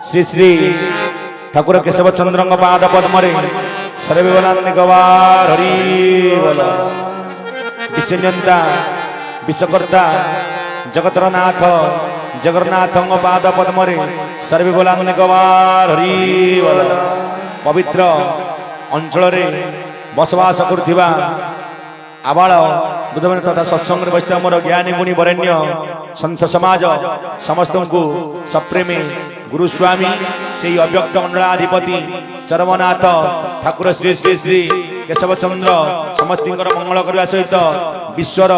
श्री श्री ठाकुर केशव चंद्र पाद पद्मरे सर्वनान्दिकवार हरि बोल। विश्वनियंता विश्वकर्ता जगतर नाथ जगन्नाथ पाद पद्मरे सर्वनान्दिकवार हरि बोल। पवित्र अंचल बसवास करुवा आबाल बुधवार तथा सत्संग बसता मोर ज्ञानी गुणी वरेण्य संत समाज समस्त को सप्रेमी गुरुस्वामी से अव्यक्त मंडलाधिपति चरमनाथ ठाकुर श्री श्री श्री केशव चंद्र समस्त मंगल करने सहित विश्वर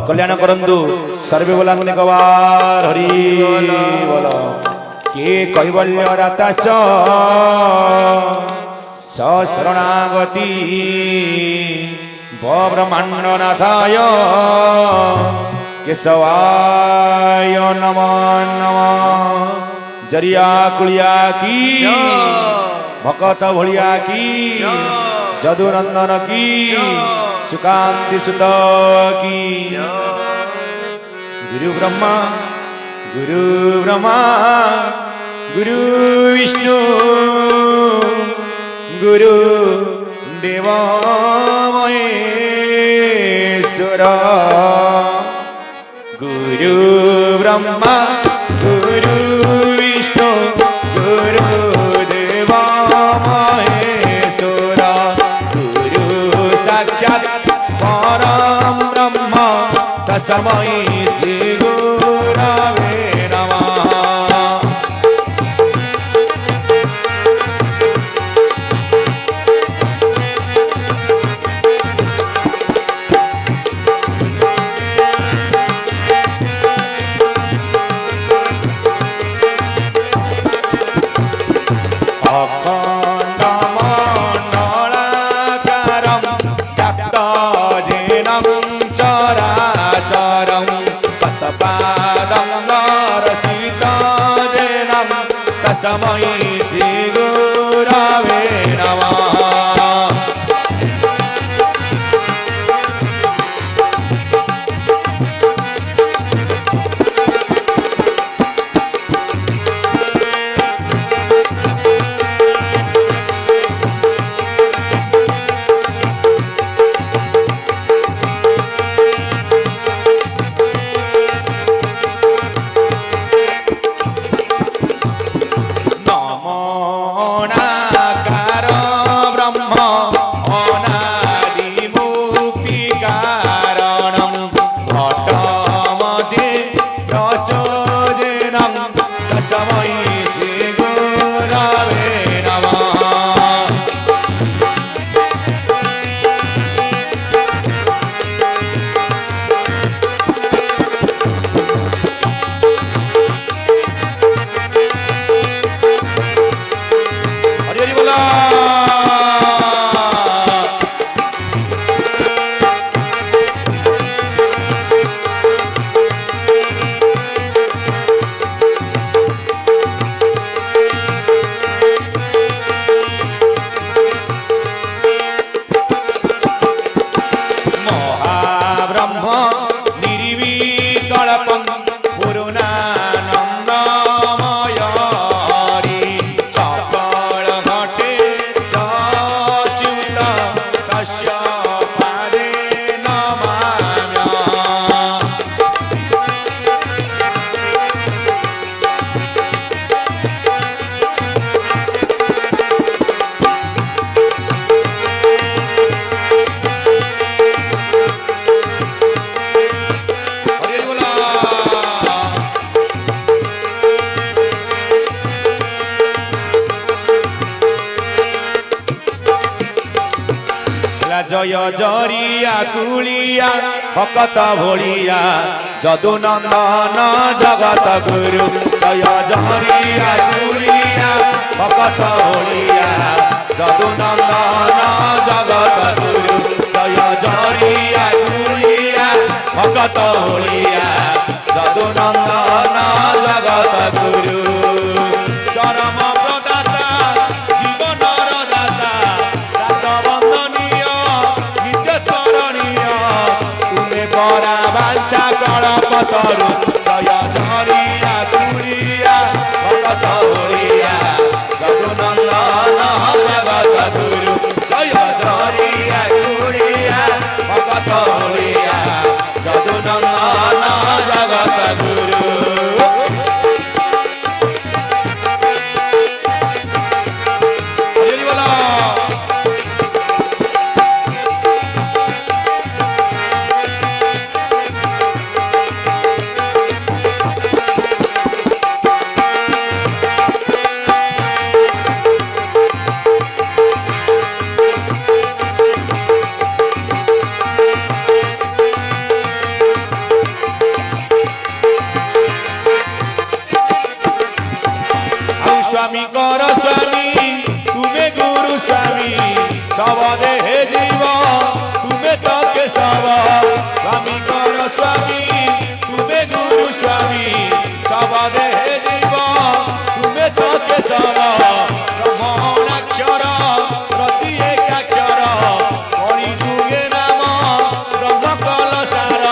कल्याण करंतु सर्वे बोलांगवार हरि बोल। के कैवल्य राता च शरणागति ब्रह्मांडनाथाय केशवाय नमो नमः। जरिया कुलिया की भकत भलिया की जदुनंदन की सुकांति सुत की। गुरु ब्रह्मा गुरु विष्णु गुरु देव महेश्वर। गुरु ब्रह्मा गुरु विष्णु गुरु देव महेश्वर। गुरु साक्षात् परम ब्रह्म तस्मै श्री गुरवे नमः। तस्मै श्री गुरवे नमः। जय जरिया कुलिया भकत भोलिया जदु नंदन जगत गुरु। जय जरिया कुलिया भकत भोलिया जदु नंदन जगत गुरु। जय जरिया कुलिया भकत भोलिया जदु नंदन जगत गुरु। चरम प्रदाता जीवनर दाता वंदनीय नित्य चरणीय तुम्हें परा बांछा कलपतरु। जय झरिया कुलिया भकत भोलिया स्वामी कर स्वामी तुम्हें गुरु स्वामी सब देहे जीव तुम्हें तो केशव स्वामी कर स्वामी तुम्हें गुरु स्वामी सब देहे जीव तुम्हें तो केशव ब्रह्मणाक्षर रचि एकाक्षर कलि जुगे नाम ब्रह्म कलसार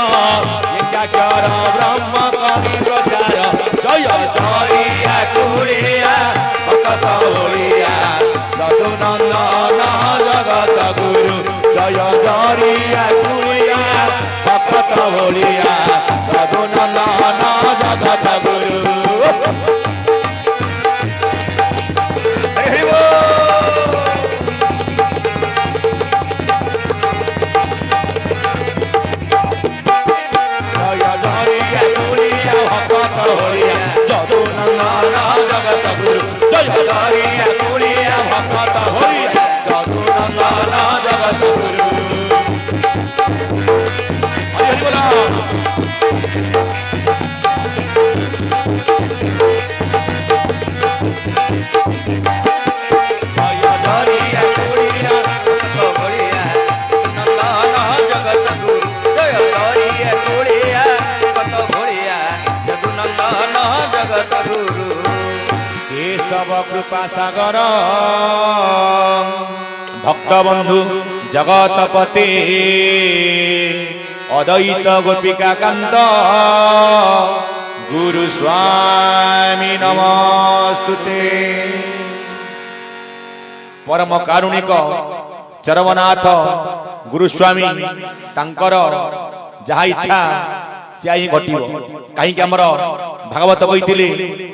एकाक्षर ब्रह्म कवि प्रचार जय जरिया कुड़िया भक्त ओड़िया रघुनंदन जगत गुरु जय जरिया कुड़िया भक्त ओड़िया रघुनंदन जगत गुरु सब कृपा सागर भक्त बंधु जगतपते अद्वैत गोपिका कांत गुरु स्वामी नमस्तुते परम कारुणिक चरवनाथ गुरुस्वामी तांकर जहा इच्छा से ही घटिव कहीं आमर भागवत कही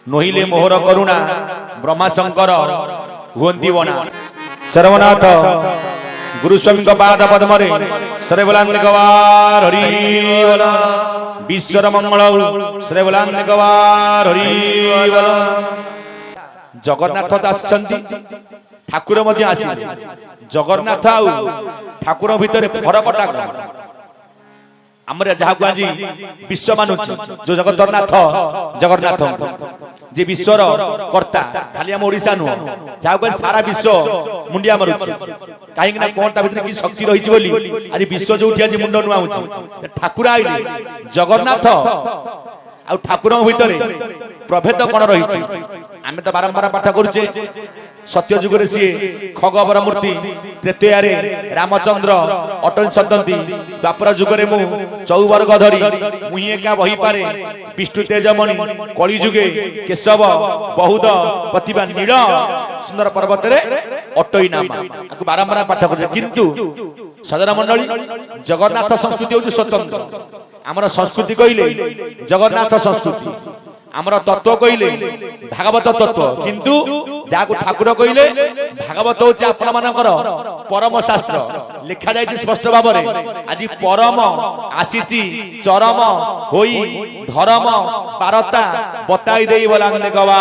नोहिले मोहर करुणा ब्रह्माशंकर हुंती बना चरवनाथ गुरुस्वामी पाद पद्म श्रेवलांद गवार हरि बोल विश्वर मंगल श्रेवलांद गवार हरि बोल जगन्नाथ आसछंती ठाकुर मध्य आसी जगन्नाथ आउ ठाकुर भितर फरकटा आमर जहाँ आज विश्व मानुची जो जगतरनाथ जगन्नाथ जे विश्वर कर्ता खाली आम ओडिशा नुह जहाँ सारा विश्व मुंडिया मारुची कहीं कौन ता भीतर कि शक्ति रही आज विश्व जो आज मुंड नुआउची ठाकुर आइले जगन्नाथ आ ठाकुर भितर प्रभेद कौन रही आम तो बारंबार पाठ करुचे सत्य जुगे सी खगवर मूर्ति त्रेतयारे रामचंद्र अटल सदंती द्वापर जुगे मु चौवर्ग धरी मुही एका बही पारे विष्णु तेजमणि कलि जुगे केशव बहुद प्रतिभा नील सुंदर पर्वत अटई नाम आपको बारंबार पाठ कर किंतु सदर मंडली जगन्नाथ संस्कृति हूँ स्वतंत्र आमर संस्कृति कहले जगन्नाथ संस्कृति आमर तत्व कहले भागवत तत्व किंतु जाको ठाकुर कहले भागवत होची आपण मानकर परम शास्त्र लिखा जाय स्पष्ट भाव में आज परम आसीची चरम होई धर्म पारता बताई देई बोलांदे गवा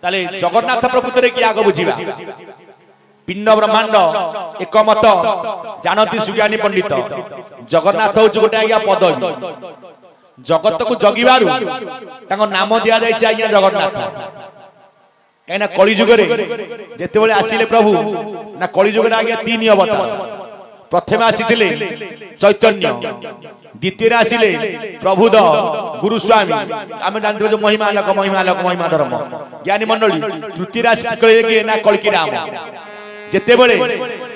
ताले जगन्नाथ प्रकृति रे कि आगो बुझिबा पिंड ब्रह्मांड एकमत जानती सुज्ञानी पंडित जगन्नाथ होची गोटे आज्ञा पदवी जगत को जगिबारु तांको नाम दिया जाय आज्ञा जगन्नाथ कहीं कलि जुगे जेते बेले आसिले प्रभु ना कलि जुगे आज्ञा तीन अवतार प्रथम आसीथिले चैतन्य द्वितीय आसिले प्रभुद गुरुस्वामी आम जानते जो महिमा लोक महिमा धर्म ज्ञानी मंडली तृतीय आसिले ना कल्की राम जेते बेले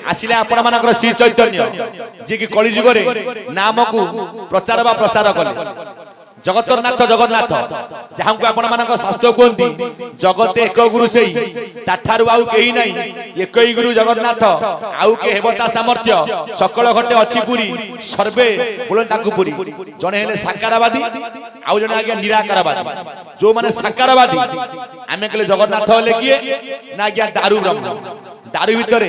आसिले आपण मानकर श्री चैतन्य जे कि कलि जुगे नाम को प्रचार बा प्रसार कले जगतरनाथ जगन्नाथ जहाँ को आपण मानक शास्त्र कहती जगत एक गुरु से ताठारु आउ केही नहीं एक ही गुरु जगन्नाथ आउ के हेबता सामर्थ्य सकल घटे अछि पुरी सर्वे बोलन ताकु पुरी जने हेले साकारवादी आउ जने आज्ञा निराकारवादी जो माने साकारवादी आमे कहले जगन्नाथ हेले किए ना आज्ञा दारु ब्रह्म दारु भितर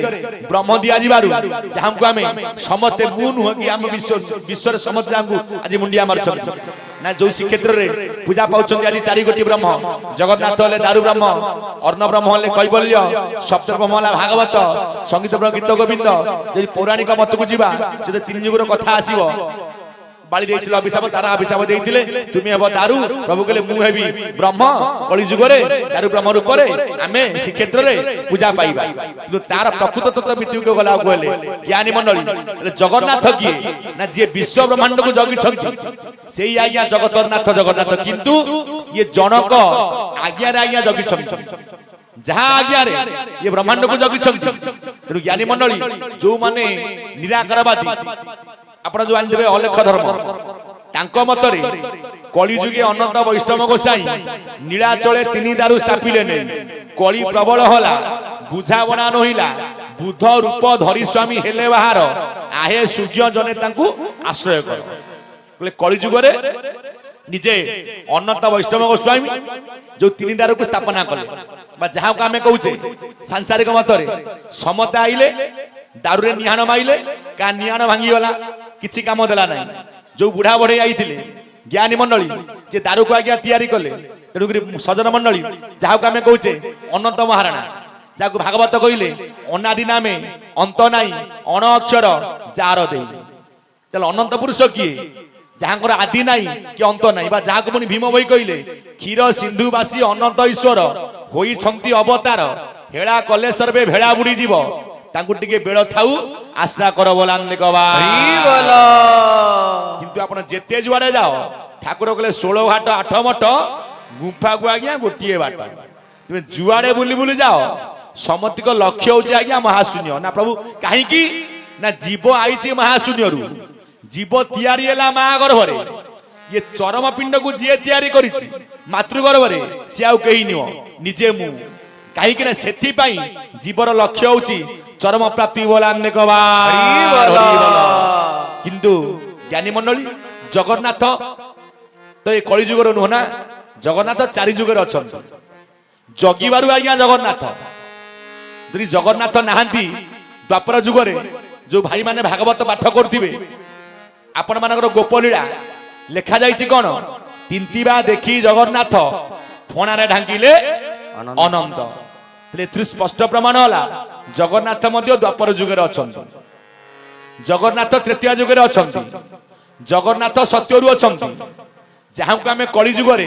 ब्रह्म दिया जिबारु जहाँ को आमे समते मु नुह कि आम विश्व समते हमकु आज मुंडिया मारछन ना जो श्रीक्षेत्र रे पूजा पाउछन आज चारि गोटी ब्रह्म जगन्नाथ हेले दारु ब्रह्म अर्ण ब्रह्म हेले कैवल्य सप्त ब्रह्म हेले भागवत संगीत ब्रह्म गीत गोविंद जे पौराणिक मत को जिबा से तीन जुगर कथा आसीबो बाली देइथिले अभिशाप तारा अभिशाप देइथिले तुमे हेब दारू प्रभु कहले मु हेबी ब्रह्म कली जुगरे दारू ब्रह्म रूप रे आमे श्रीक्षेत्र रे पूजा पाइबा किंतु तार प्रकृत तत्व मिट्टी को गला कहले ज्ञानी मंडली जगन्नाथ किए ना जे विश्व ब्रह्मांड को जगी छथि सेई आज्ञा जगतनाथ जगन्नाथ किंतु ये जनक आज्ञा रे आज्ञा जगी छथि जहां आज्ञा रे ये ब्रह्मांड को जगी छथि तेनु ज्ञानी मंडली जो माने निराकारवादी आपण जो आन देबे अलेख धर्म तांको मतरे कली जुगे अनंत वैष्णव गोसाई नीलाचले तीन दारू स्थापिले ने कली प्रबल होला बुझावना नहिला बुध रूप धरी स्वामी हेले बाहर आहे सूर्य जने तांकु आश्रय कर बोले कली जुगरे निजे अनंत वैष्णव गोस्वामी जो तीन दारू को स्थापना कले बा जहां को आमे कहूचे सांसारिक मतरे समता आइले दारू रे निहान माइले का निहान भांगी गला किछि काम देला नाही जो बुढ़ा बढ़े आईथिले ज्ञानी मंडली जे दारू को आज्ञा तैयारी कले तेणु सजन मंडली जहां को आमे कहूचे अनंत महाराणा जाको भागवत कहले अनादि नामे अंत नाही अण अक्षर जार दे तले अनंत पुरुष किए जहांकर आदि नाही कि अंत नाही बा जहाको मुनि भीम भाई कहले क्षीर सिंधुवासी अनंत ईश्वर होई छंती अवतार हेळा कले सर्वे भेळा बुडी जीव तांकु टिके बेळ थाउ आशा कर बोलाने कबा बोला किंतु आपण जेते जुआडे जाओ ठाकुर कहले 16 घाट 8 मठ गुफा को आज्ञा गोटिए बाट तुम जुआडे बुली बुली जाओ समति को लक्ष्य होचे आज्ञा महाशून्य ना प्रभु काहे की ना जीव आईची महाशून्य रु जीव तैयारी हला मा गर्भरे ये चरम पिंड को जे तैयारी करिछि मातृ गर्भरे से आउ कहि नियो निजे मु काहे कि ना सेथि पई जीवर लक्ष्य होची चरम प्राप्ति बोलाने कबा किंतु ज्ञानी मंडली जगन्नाथ तो ये कली जुगर नुह ना जगन्नाथ चारि जुगर अछन जगिबारु आज्ञा जगन्नाथ जदि जगन्नाथ नाहांती द्वापर जुगरे जो भाई माने भागवत पाठ करथिबे आपण मानकर गोपलीला लेखा जाइछि कोन तिंतिबा देखि जगन्नाथ फोना रे ढांकिले अनंत तले स्पष्ट प्रमाण होला जगन्नाथ मध्य द्वापर जुगरे अछन जगन्नाथ तृतीय जुगरे अछन जगन्नाथ सत्यरु अछन जहां को हमें कली जुगरे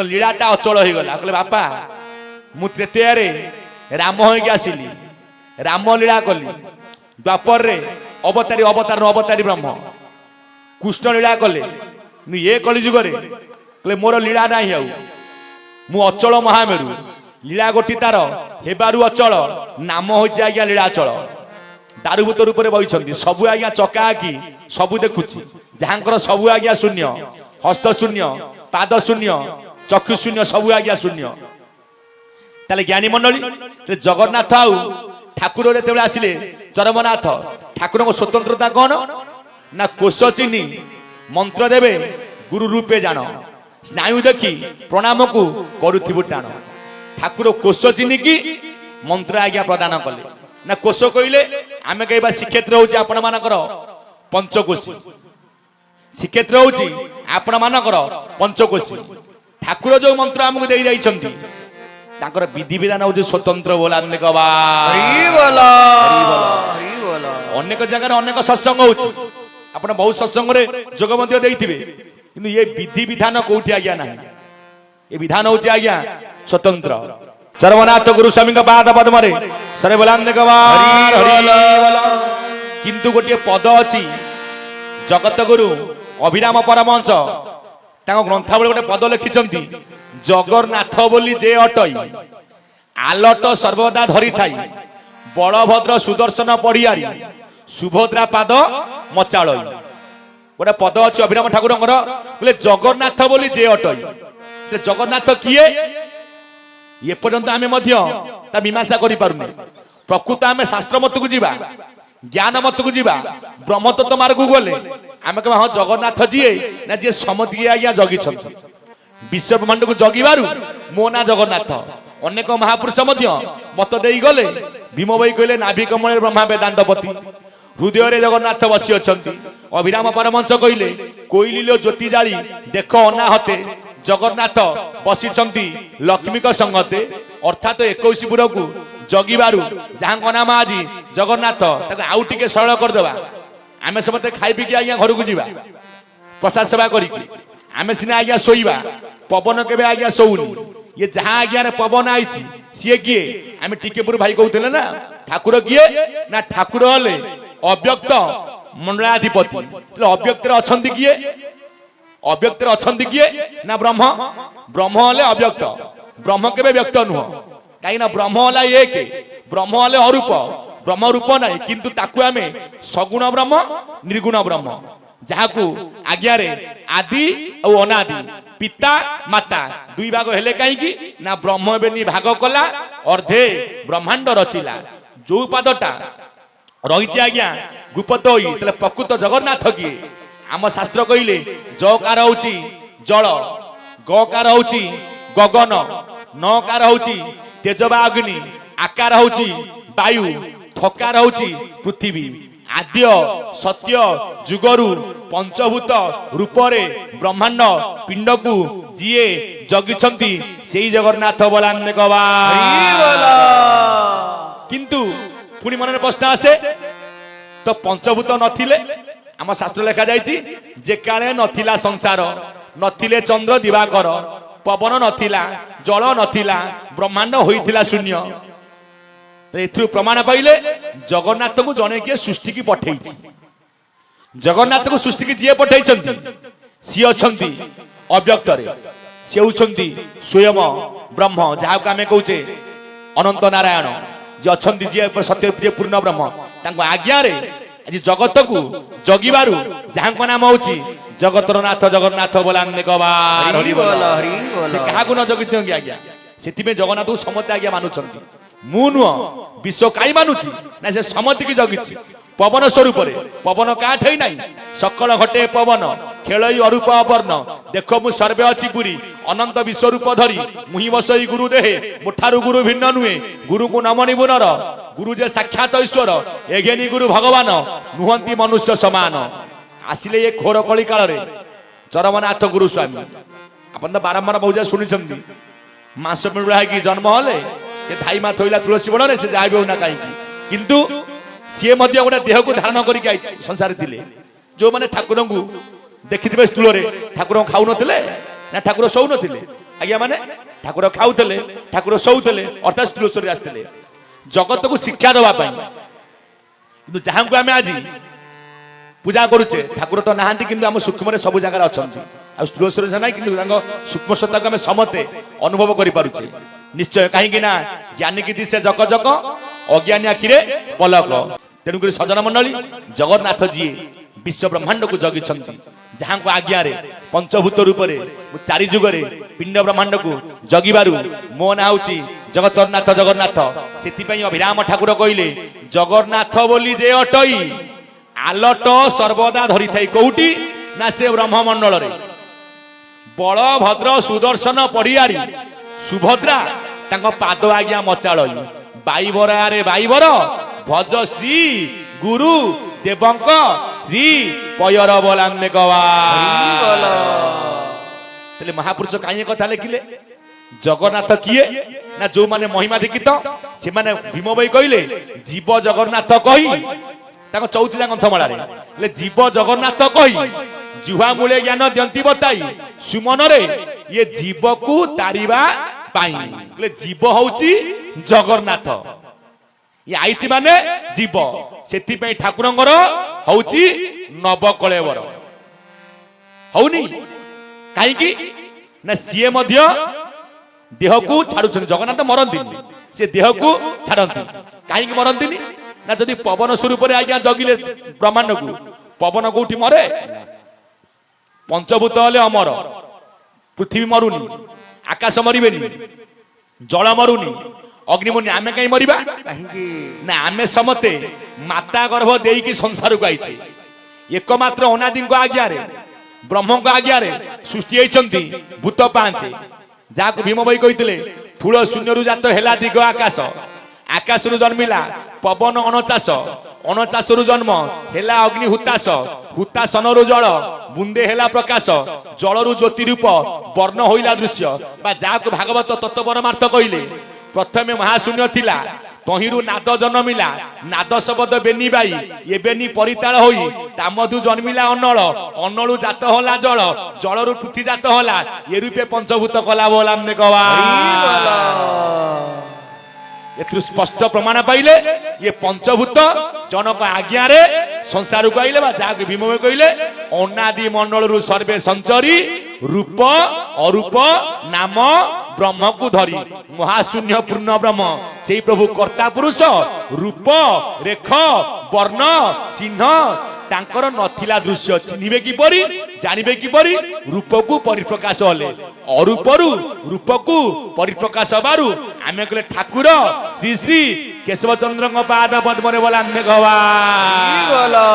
लीलाटा अचल हो गला कहले बापा मु तृतीय रे राम होइके आसिली राम लीला कली द्वापर रे अवतारी अवतार अवतारी ब्रह्म कृष्ण लीला कले ये कली जुगरे कहले मोर लीला नाही आउ मु अचल महामेरु लीला गोटी तार हेबारु अचल नाम होइचे आज्ञा लीलाचल दारू भूत रूप रे बइछंती सबु आज्ञा चका की सबु देखुची जहांकर सबु आज्ञा शून्य हस्त शून्य पाद शून्य चक्षु शून्य सबु आज्ञा शून्य ताले ज्ञानी मंडली जगन्नाथ आउ ठाकुर रे तेबे आसिले चरमनाथ ठाकुर को स्वतंत्रता कोन ना कोश चिनी मंत्र देवे गुरु रूपे जान स्नायु देखी प्रणाम को करुथिबु टाण ठाकुर कोश चिनी की मंत्र आज्ञा प्रदान कले ना कोश कहले आमे कहबा श्रीक्षेत्र होची आपण मानकर पंचकोशी श्रीक्षेत्र होची आपण मानकर पंचकोशी ठाकुर जो मंत्र हमकु देई जाई छंती तांकर विधि विधान होची स्वतंत्र बोलाने कबा हरि बोला हरि बोला अनेक जगह अनेक सत्संग होची आपण बहुत सत्संग रे जोग मध्य देइथिबे किंतु ये विधि विधान कोठी आज्ञा नाही ये विधान होची आज्ञा स्वतंत्र चरमनाथ गुरु स्वामी का पाद पद्म रे सरे बोलाने कबा हरि बोला किंतु गोटे पद अछि जगत गुरु अभिराम परमहंस तांको ग्रंथावली गोटे पद लिखिचंती जगन्नाथ बोली जे अटई आलट सर्वदा धरी थाई बलभद्र सुदर्शन पड़ियारी सुभद्रा पाद मचाड़ई गोटे पद अच्छी अभिराम ठाकुर बोले जगन्नाथ बोली जे अटई जगन्नाथ किए ये पर्यंत आमे मध्य ता मीमांसा करि पारुने प्रकृत आमे शास्त्र मत को जीवा ज्ञान मत को जीवा ब्रह्म तत्व मार्ग को गले आमे कह हां जगन्नाथ जीए ना जे समति आज्ञा जगी छथि विश्व ब्रह्मांड को जगिबारु मो ना जगन्नाथ अनेक महापुरुष मध्य मत देई गले भीम भाई कहले नाभि कमल ब्रह्मा वेदांतपति हृदय रे जगन्नाथ बसी अछंती अभिराम परमहंस कहले कोइलिलो ज्योति जाली देख अनाहते जगन्नाथ बसी लक्ष्मी का संगते अर्थात 21 पुर को जगिबारु जहां नाम आज जगन्नाथ आउ टिके सरल करदेवा आमे समते खाई पी आज्ञा घर को जीवा प्रसाद सेवा करी आमे सिना आज्ञा शोइबा पवन केबे आज्ञा शोउनी ये जहां आज्ञा रे पवन आइछि सिए किए आमे टिके पुर भाई कहउतले ना ठाकुर किए ना ठाकुर हले अव्यक्त मंडलाधिपति अव्यक्त रे अछंती किए अव्यक्त रे अछंती किए ना ब्रह्म ब्रह्म हले अव्यक्त ब्रह्म केबे व्यक्त नुह काई ना ब्रह्म हला एक ब्रह्म हले अरूप ब्रह्म रूप नाही किंतु ताकू आमे सगुण ब्रह्म निर्गुण ब्रह्म जहाकू आज्ञा रे आदि और अनादि पिता माता दुई भाग हेले कहीं ना ब्रह्म बेनी भाग कला अर्धे ब्रह्मांड रचिला जो पादटा रही आज्ञा गुप्त होई तले प्रकृत जगन्नाथ किए आम शास्त्र कहले जकार होची जल गकार होची गगन नकार होची तेजबा अग्नि आकार होची वायु थकार होची पृथ्वी आद्य सत्य जुगरु पंचभूत रूपरे ब्रह्मांड पिंड को जीए जगिछंती सेई जगन्नाथ बोलाने गवा किंतु पुणी मन प्रश्न आसे तो पंचभूत नथिले आम शास्त्र लेखा जाइछि जे काले नथिला संसार नथिले चंद्र दिवाकर पवन नथिला जल नथिला ब्रह्मांड होइथिला शून्य एथु प्रमाण पाइले जगन्नाथ को जने किए सृष्टि की पठेई जगन्नाथ को सृष्टि की जीए पठेई सी अछंती अव्यक्त रे से होछंती स्वयं ब्रह्म जहा को आमे कहूचे अनंत नारायण जे अछंती जे सत्य प्रिय पूर्ण ब्रह्म तांको आज्ञा रे आज जगत को जगिबारु जहा को नाम होची जगतर नाथ जगन्नाथ बोलाने कबा हरि बोल से कहा को न जगित आज्ञा सेति में जगन्नाथ को समते आज्ञा मानुछंती मु नुह विश्व काई मानुची ना से समति की जगिछि पवन स्वरूप रे पवन काठै नाही सकल घटे पवन खेलई अरूप अवर्ण देखो मु सर्वे अछि पुरी अनंत विश्व रूप धरी मुहि बसई गुरु देहे मुठारु गुरु भिन्न नुहे गुरु को नमनि बुनर गुरु जे साक्षात ईश्वर एगेनी गुरु भगवान नुहंती मनुष्य समान आसिले ये घोर कली काल रे चरमनाथ गुरु स्वामी अपन तो बारंबार बहुजा सुनिछंती मास मिळा की जन्म हले से धाई मा थोइला तुलसी बण रे से जाबे ना काई किंतु से मध्य गोटे देह को धारण करिक आई संसार थिले जो माने ठाकुर को देखिथिबे स्थूल रे ठाकुर खाउ नथिले ना ठाकुर सौ नथिले आज्ञा माने ठाकुर खाउतले ठाकुर सौतले अर्थात स्थूल शरीर आस्थिले जगत को शिक्षा दवा पाई किंतु जहां को हमें आज पूजा करूचे ठाकुर तो नहांती किंतु हम सूक्ष्म रे सब जगह अछंती आ स्थूल शरीर नै किंतु तांको सूक्ष्म सत्ता को हमें समते अनुभव करि पारुचे निश्चय कहीं ना ज्ञानी की दिशे जक जक अज्ञानी आखिरे पलक तेणुक सजन मंडली जगन्नाथ जी विश्व ब्रह्मांड को जगिछंती जहां को आज्ञा रे पंचभूत रूप रे चारि जुग रे पिंड ब्रह्मांड को जगिबारु मो ना होची जगतरनाथ जगन्नाथ सेति पई अभिराम ठाकुर कहिले जगन्नाथ बोली जे अटई आलट सर्वदा धरि थाई कोउटी ना से ब्रह्ममंडल रे बलभद्र सुदर्शन पड़ियारी सुभद्रा तांको पाद आज्ञा मचाळई बाईबर आरे बाईबर भज श्री गुरु देवंक श्री पयर बोलाने गवा तले महापुरुष काई कथा लेखिले जगन्नाथ किए ना जो माने महिमा दीक्षित से माने भीम भाई कहले जीव जगन्नाथ कही ताको चौथिला ग्रंथमाला रे ले जीव जगन्नाथ कही जिह्वा मूले ज्ञान दंती बताई सुमन रे ये जीव को तारिबा पाई ले जीव होची जगन्नाथ ये आईची माने जीव सेति पे ठाकुरंगर होची नवकलेवर होनी काई की ना सीए मध्य देह को छाडु जगन्नाथ मरंती से देह को छाडंती काई की मरंती ना जदि पवन स्वरूप रे आज्ञा जगिले ब्रह्मांड को पवन कोठी मरे पंचभूत हले अमर पृथ्वी मरुनी आकाश मरिबेनी जल मरुनी अग्निमुनि आमे कहीं मरिबा ना आमे समते माता गर्भ देई की संसार को आइछे एकमात्र अनादि को आज्ञा रे ब्रह्म को आज्ञा रे सृष्टि होइछंती भूत पांचे जाको भीम भाई कहितले फूल शून्य रु जात हेला दिग आकाश आकाश रु जन्मिला पवन अणचाश अणचाश रु जन्म हेला अग्नि हुताश हुतासन रु जल बुंदे हेला प्रकाश जल रु ज्योति रूप वर्ण होइला दृश्य बा जाको भागवत तत्व परमार्थ कहिले प्रथमे महाशून्य थिला तहिरु नाद जन्मिला नाद शब्द बेनी बाई ये बेनी परिताल होई तामधु जन्मिला अनल अनलु जात होला जल जलरु पृथ्वी जात होला ये रूपे पंचभूत कला बोला हमने कवा एथु स्पष्ट प्रमाण पाइले ये पंचभूत जनक आज्ञा रे संसार को आइले बा जाग भीम कहले अनादि मंडलरु सर्वे संचरी रूप अरूप नाम ब्रह्म को धरी महाशून्य पूर्ण ब्रह्म से प्रभु कर्ता पुरुष रूप रेख वर्ण चिन्ह तांकर नथिला दृश्य चिन्हिबे की परी जानिबे की परी रूप को परिप्रकाश होले अरूपरु रूप को परिप्रकाश बारु आमे कहले ठाकुर श्री श्री केशव चंद्र पाद पद्म रे बोला आमे गवा बोला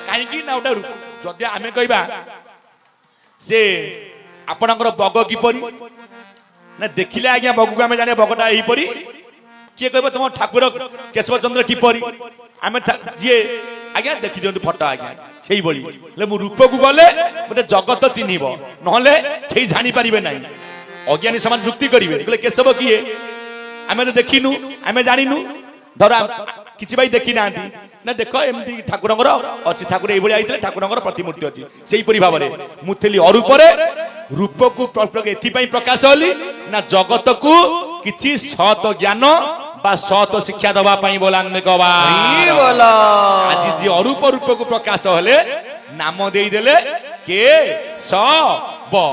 काहे कि ना उडा जदि आमे कहबा से आपनकर बग की परी ना देखिले आज्ञा बग को आमे जाने बगटा एही परी किए कहबो तुम ठाकुर केशव चंद्र की परी आमे जे आज्ञा देखि दियंतु फोटो आज्ञा सेही बळी ले मु रूप को गले मते जगत चिन्हिबो नहले केही जानि परिबे नाही अज्ञानी समाज जुक्ति करिवे कहले केशव किए आमे तो देखिनु आमे जानिनु धर किछि भाई देखि नांती ना देखो एमती ठाकुरंगर अछि ठाकुर एई बळी आइतले ठाकुरंगर प्रतिमूर्ति अछि सेही परि भाबरे मुथेली अरूपरे रूप को एथि पई प्रकाश होली ना जगत को किछि सत ज्ञान बा सत शिक्षा दबा पाई बोला बोला आज जी अरूप रूप को प्रकाश होले नाम दे देले के स ब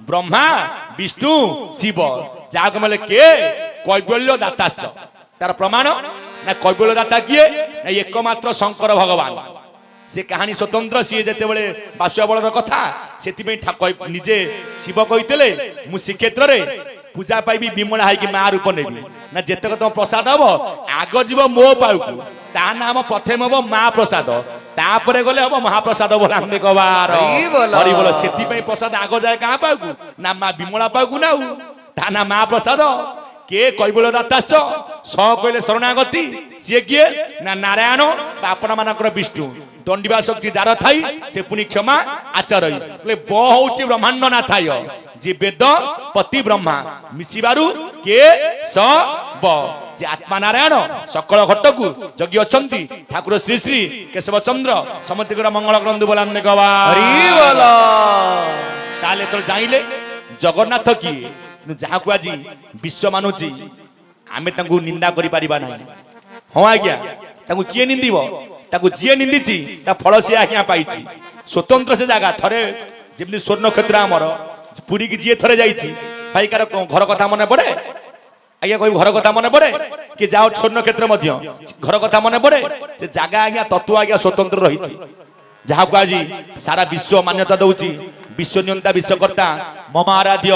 ब्रह्मा विष्णु शिव जाग मले के कैवल्य दाताश्च तार प्रमाण ना कैवल्य दाता किए ना एकमात्र शंकर भगवान से कहानी स्वतंत्र सी जेते बेले बासुआ कथा सेति ठाकुर निजे शिव कहितले मु श्रीक्षेत्र रे पूजा पाइबी विमला है कि मां रूप नेबी ना जेतक तुम प्रसाद हबो आग जीव मो पाउकु ता नाम प्रथम हबो मां प्रसाद तापरे गले हबो महाप्रसाद बोला हमने कबार हरि बोल सेति पई प्रसाद आग जाय कहां पाउकु ना मां विमला पाउकु ना ता ना मां प्रसाद के कैवल्य दाताश्च स कहले शरणागति से किए ना नारायण आपण मानकर विष्णु दंडिबा शक्ति जार थाई से पुनि क्षमा आचरई ले ब होची ब्रह्मांड ना थाय जे वेद पति ब्रह्मा मिसिबारु के स ब जे आत्मा नारायण सकल घटकु जगी अछंती ठाकुर श्री श्री केशव चंद्र समतिकर मंगल ग्रंथ बोलाने गवा हरि बोला ताले तो जाइले जगन्नाथ की जहा को आज विश्व मानुची आमे तांगु निंदा करि परिबा नाही हां आज्ञा तांगु किए निंदिबो ताकु जिए निंदिची ता फल से आज्ञा पाइची स्वतंत्र से जागा थरे जेमनि स्वर्ण क्षेत्र हमर पुरी की जिए थरे जाइची भाई कार घर कथा मने पड़े आज्ञा कोई घर कथा मने पड़े कि जाओ स्वर्ण क्षेत्र मध्य घर कथा मने पड़े से जागा आज्ञा तत्व आज्ञा स्वतंत्र रहिची जहा को आज सारा विश्व मान्यता दउची विश्व नियंता विश्वकर्ता मम आराध्य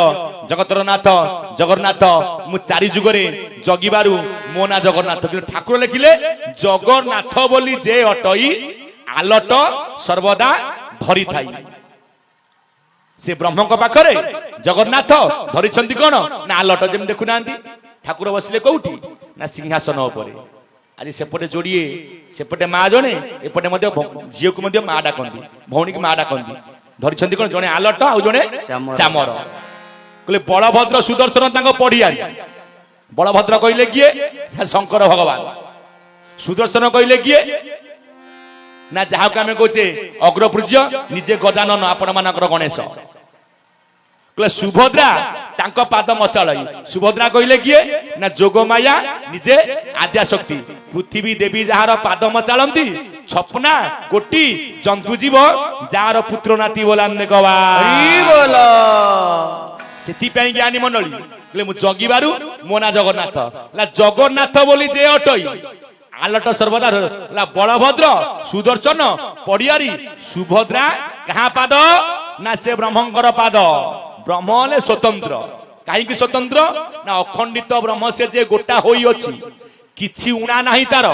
जगतरनाथ जगन्नाथ मु चारि जुगरे जगिबारु मो ना जगन्नाथ ठाकुर लिखिले जगन्नाथ बोली जे अटई आलट सर्वदा धरी थाई से ब्रह्म को पाखरे जगन्नाथ धरिछंती कोन ना आलट जेम देखु नांती ठाकुर बसिले कोउठी ना सिंहासन उपरे आज सेपटे जोड़िए सेपटे माँ जने एपटे मध्य झील को मध्य माँ डाकती भौणी की माँ डाकती धरिछंती कोन जने आलट आ जने चामर कहले बलभद्र सुदर्शन तांको पढ़ियारी बलभद्र कहले किए शंकर भगवान सुदर्शन कहले किए ना जहा को आमे कहचे अग्रपूज्य निजे गजानन आपण मानकर गणेश कहले सुभद्रा तांको पाद मचालई सुभद्रा कहले किए ना जोगमाया निजे आद्या शक्ति पृथ्वी देवी जहार पाद मचालंती छपना कोटी जंतु जीव जार पुत्र नाती बोलाने गवा बोला सेति पई ज्ञानी मंडली कहले मु जगिबारु मोना जगन्नाथ ला जगन्नाथ बोली जे अटई आलट सर्वदा ला बलभद्र सुदर्शन पड़ियारी सुभद्रा कहा पाद ना से ब्रह्मंकर पाद ब्रह्म ले स्वतंत्र कहीं स्वतंत्र ना अखंडित ब्रह्म से जे गोटा होई अछि किछि उणा नाही तार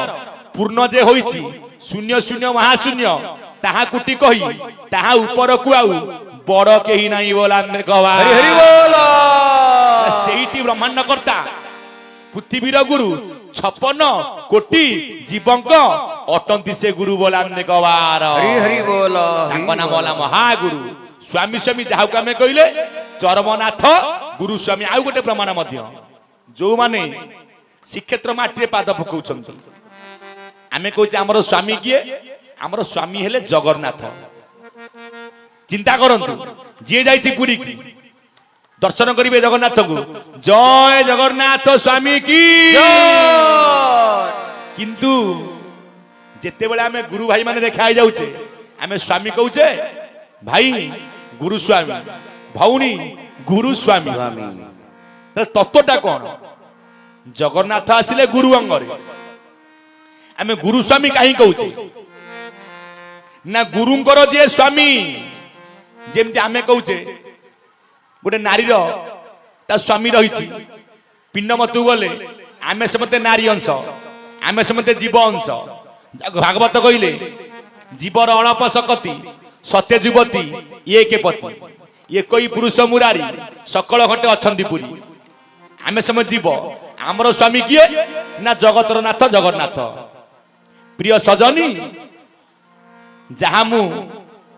पूर्ण जे होईछि शून्य शून्य महाशून्य ताहा कुटी कही ताहा ऊपर को आउ बड़ केही नाही बोला कहवा हरि हरि बोला सेहिटी ब्रह्मांड कर्ता पृथ्वीर गुरु 56 कोटी जीवंक अटंती से गुरु बोला कहवार हरि हरि बोला तांको नाम बोला महागुरु स्वामी स्वामी जहा को आमे कहले चरमनाथ गुरु स्वामी आउ गोटे प्रमाण मध्य जो माने श्रीक्षेत्र माटी पाद पकाउछन आमे कहूचे आमर स्वामी किए आमर स्वामी हेले जगन्नाथ चिंता करंतु जे जाइछि पुरी की दर्शन करिवे जगन्नाथ को जय जगन्नाथ स्वामी की किंतु जेते बेले आमे गुरु भाई माने देखा जाउचे आमे स्वामी कहूचे भाई गुरु स्वामी भौणी गुरु स्वामी तत्वटा कौन जगन्नाथ आसिले गुरु अंगरे आमे गुरु स्वामी कहीं कहूचे ना गुरुंकर जे स्वामी जेमती आमे कहूचे गोटे नारीर ता स्वामी रही पिंड मतु गले आमे समते नारी अंश आमे समते जीव अंश भागवत कहले जीवर अणप सकती सत्य युवती ये के पति ये कोई पुरुष मुरारी सकल घटे अछंती पुरी आमे समय जीव आमर स्वामी किए ना जगतर नाथ जगन्नाथ प्रिय सजनी जहा मु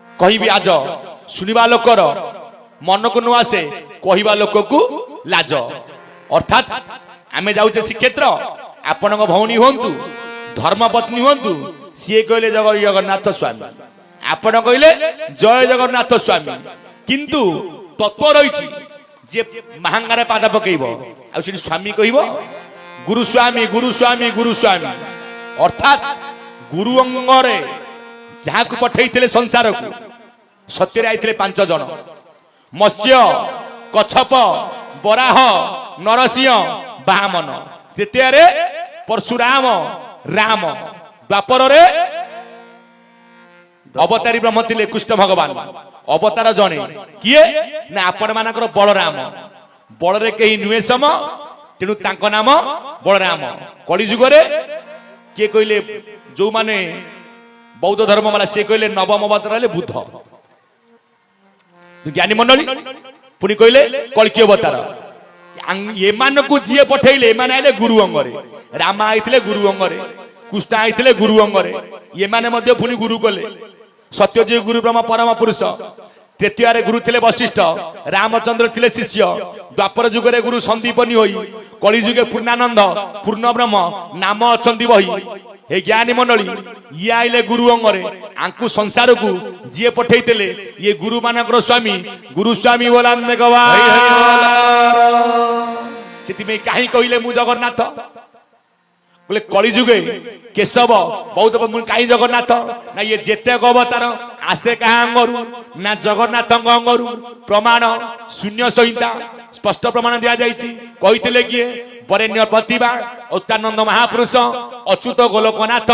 कहिबी आज सुनिबा लोकर मन को न आसे कहिबा लोक को लाज अर्थात आमे जाउचे श्रीक्षेत्र आपण भौणी होंतु धर्मपत्नी होंतु सी कहले जगन्नाथ स्वामी आपण कहले जय जगन्नाथ स्वामी किंतु तत्व रही जे महांगारे पाद पकेब आ स्वामी कहब गुरु स्वामी गुरु स्वामी गुरु स्वामी अर्थात गुरु अंगरे जहाँ को पठे संसार को सत्य आईते 5 जन मत्स्य कच्छप बराह नरसिंह बामन तृतीय परशुराम राम द्वापर रे अवतारी ब्रह्म थिले कृष्ण भगवान अवतार जने किए ना आपण मानकर बलराम बलरे कहीं नुहे सम तेणु तांको नाम बलराम कली जुगरे किए कहले जो माने बौद्ध धर्म वाला से कहले नवम अवतार बुद्ध ज्ञानी मंडली पुणी कहले कल्की अवतार ये को जी पठेले एमाने आइले गुरु अंगरे राम आइथिले गुरु अंगरे कृष्ण आइथिले गुरु अंगरे ये माने मध्य पुणी गुरु कले सत्यजी गुरु ब्रह्म परम पुरुष तृतीय गुरु थिले वशिष्ठ रामचंद्र थिले शिष्य द्वापर जुगरे गुरु संदीपनी होई कली जुगे पूर्णानंद पूर्ण ब्रह्म नाम अछंती बही हे ज्ञानी मंडली ये आइले गुरु अंगरे आंकु संसार को जी पठेइतेले ये गुरु मानकर स्वामी गुरु स्वामी बोलाने गवा सेति कहीं कहले मु जगन्नाथ बोले कली जुगे केशव बहुत कहीं जगन्नाथ ना ये जेते अवतार आसे क्या अंगरू ना जगन्नाथ अंगरू प्रमाण शून्य संहिता स्पष्ट प्रमाण दिया जाइए किए वरेण्य प्रतिभा उत्तानंद महापुरुष अच्युत गोलोकनाथ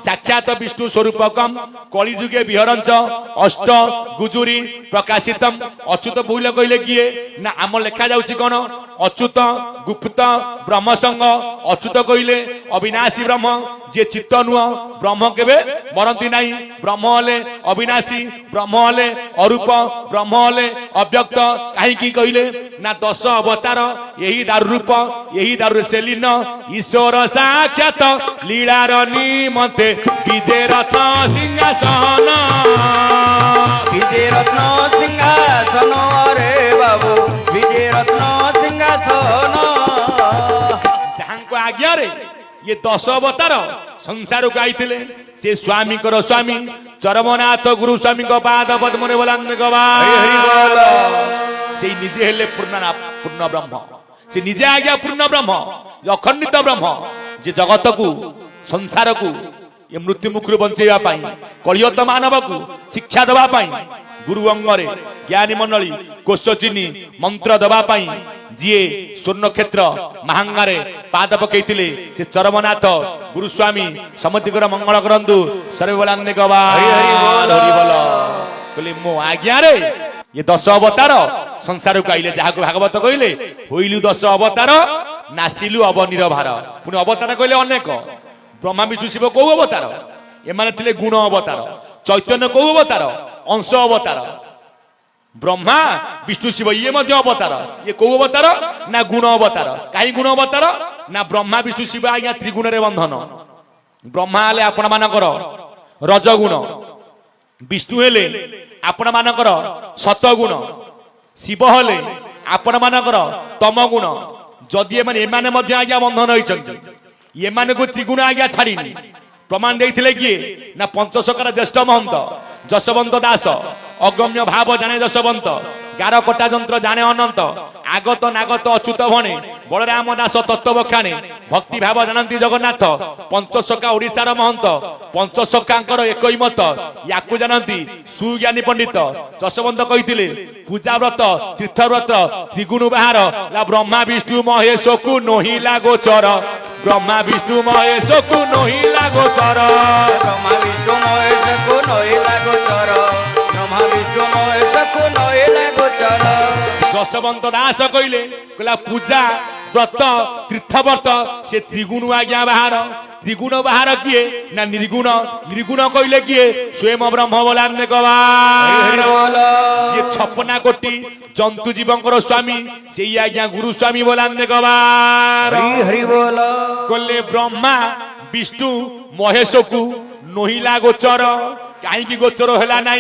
साक्षात विष्णु स्वरूपकम कली जुगे विहरंच अष्ट गुजुरी प्रकाशितम अच्युत बोले कहले किए ना आम लेखा जाउछि कोन अच्युत गुप्त ब्रह्म संग अच्युत कहले अविनाशी ब्रह्म जे चित्त नुह ब्रह्म केबे मरंती नाही ब्रह्म हले अविनाशी ब्रह्म हले अरूप ब्रह्म हले अव्यक्त काहे कहले ना 10 अवतार यही दारु रूप यही दारु सेलीन ईश्वर साक्षात लीलार निमंते विजय रत्न सिंहासन विजय रत्न सिंहासन रे बाबू विजय रत्न सिंहासन जहां को आज्ञा रे ये 10 अवतार संसार को आईथिले से स्वामी कर स्वामी चरमनाथ गुरु स्वामी को पाद पद्म रे बोलान गवा से निजे हेले पूर्ण ब्रह्म से निजे आज्ञा पूर्ण ब्रह्म अखंडित ब्रह्म जे जगत को संसार को ये मृत्यु मुखर बंचेवा पाई कलियत मानव को शिक्षा दबा पाई गुरु अंगरे ज्ञानी मंडली कोश चिन्ही मंत्र दबा पाई जीए स्वर्ण क्षेत्र महांगारे पाद पकईले से चरमनाथ गुरु स्वामी समतिकर मंगल करंतु सर्वे बोलांदे गवा हरि बोल बोले मो आज्ञा रे ये 10 अवतार संसार को आइले जहा को भागवत कहले होइलु 10 अवतार नासिलु अवनीर भार पुनी अवतार कहले अनेक ब्रह्मा विष्णु शिव को अवतार एमाने थिले गुण अवतार चैतन्य को अवतार अंश अवतार ब्रह्मा विष्णु शिव ये मध्य अवतार ये को अवतार ना गुण अवतार काई गुण अवतार ना ब्रह्मा विष्णु शिव आज्ञा त्रिगुण रे बंधन ब्रह्मा हेले आपण मानकर रजगुण विष्णु हेले आपण मानकर सतगुण शिव हेले आपण मानकर तमगुण जदि एमाने मध्य आज्ञा बंधन होइछन्ति एमानकु त्रिगुण आज्ञा छाड़िनी प्रमाण देइथिले किए ना पंचसकार ज्येष्ठ महंत जशवंत दास अगम्य भाव जाने जशवंत गार कटा जंत्र जाने अनंत आगत नागत अच्युत भणे बलराम दास तत्व बखाणे भक्ति भाव जानती जगन्नाथ पंचसखा ओडिशार महंत पंचसखांकर एकई मत याकु जानती सुज्ञानी पंडित जशवंत कहिथिले पूजा व्रत तीर्थ व्रत त्रिगुण बाहार ला ब्रह्मा विष्णु महेश को नहिला गोचर ब्रह्मा विष्णु महेश को नहिला गोचर ब्रह्मा विष्णु महेश को नहिला गोचर ब्रह्मा विष्णु महेश को नहिला गोचर जशवंत दास कहले पूजा व्रत तीर्थ व्रत से त्रिगुण आज्ञा बाहर त्रिगुण बाहर किए ना निर्गुण निर्गुण कहले किए स्वयं ब्रह्म बोलाने जे 56 कोटी जंतु जीवंकर स्वामी से आज्ञा गुरु स्वामी बोलाने हरि बोल कहले ब्रह्मा विष्णु महेश को नहिला गोचर कहीं गोचर है ना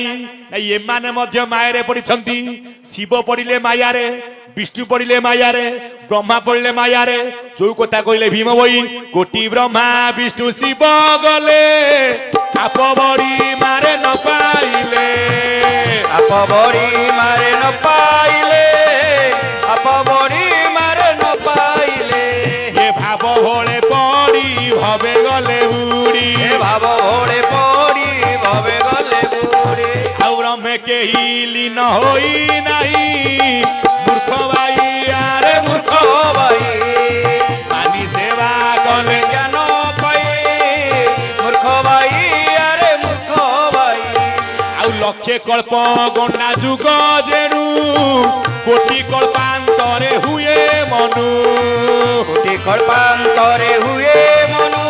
एमाने मध्य माया पड़ती शिव पड़िले माया विष्णु पड़िले माया ब्रह्मा पड़िले माया जो कथा कहले भीम बई कोटि ब्रह्मा विष्णु शिव गले आप बड़ी मारे न पाइले आप बड़ी मारे न पाइले आप बड़ी मारे न पाइले ये भाव भोले पड़ी भवे गले उड़ी ये भाव भोले पड़ी भवे गले उड़ी और में के लीन होई नहीं मूर्ख भाई आरे मूर्ख भाई पानी सेवा कले ज्ञान पाई मूर्ख भाई अरे मूर्ख भाई आउ लक्षे कल्प गणना जुग जेणु कोटि कल्पांतरे हुए मनु कोटि कल्पांतरे हुए मनु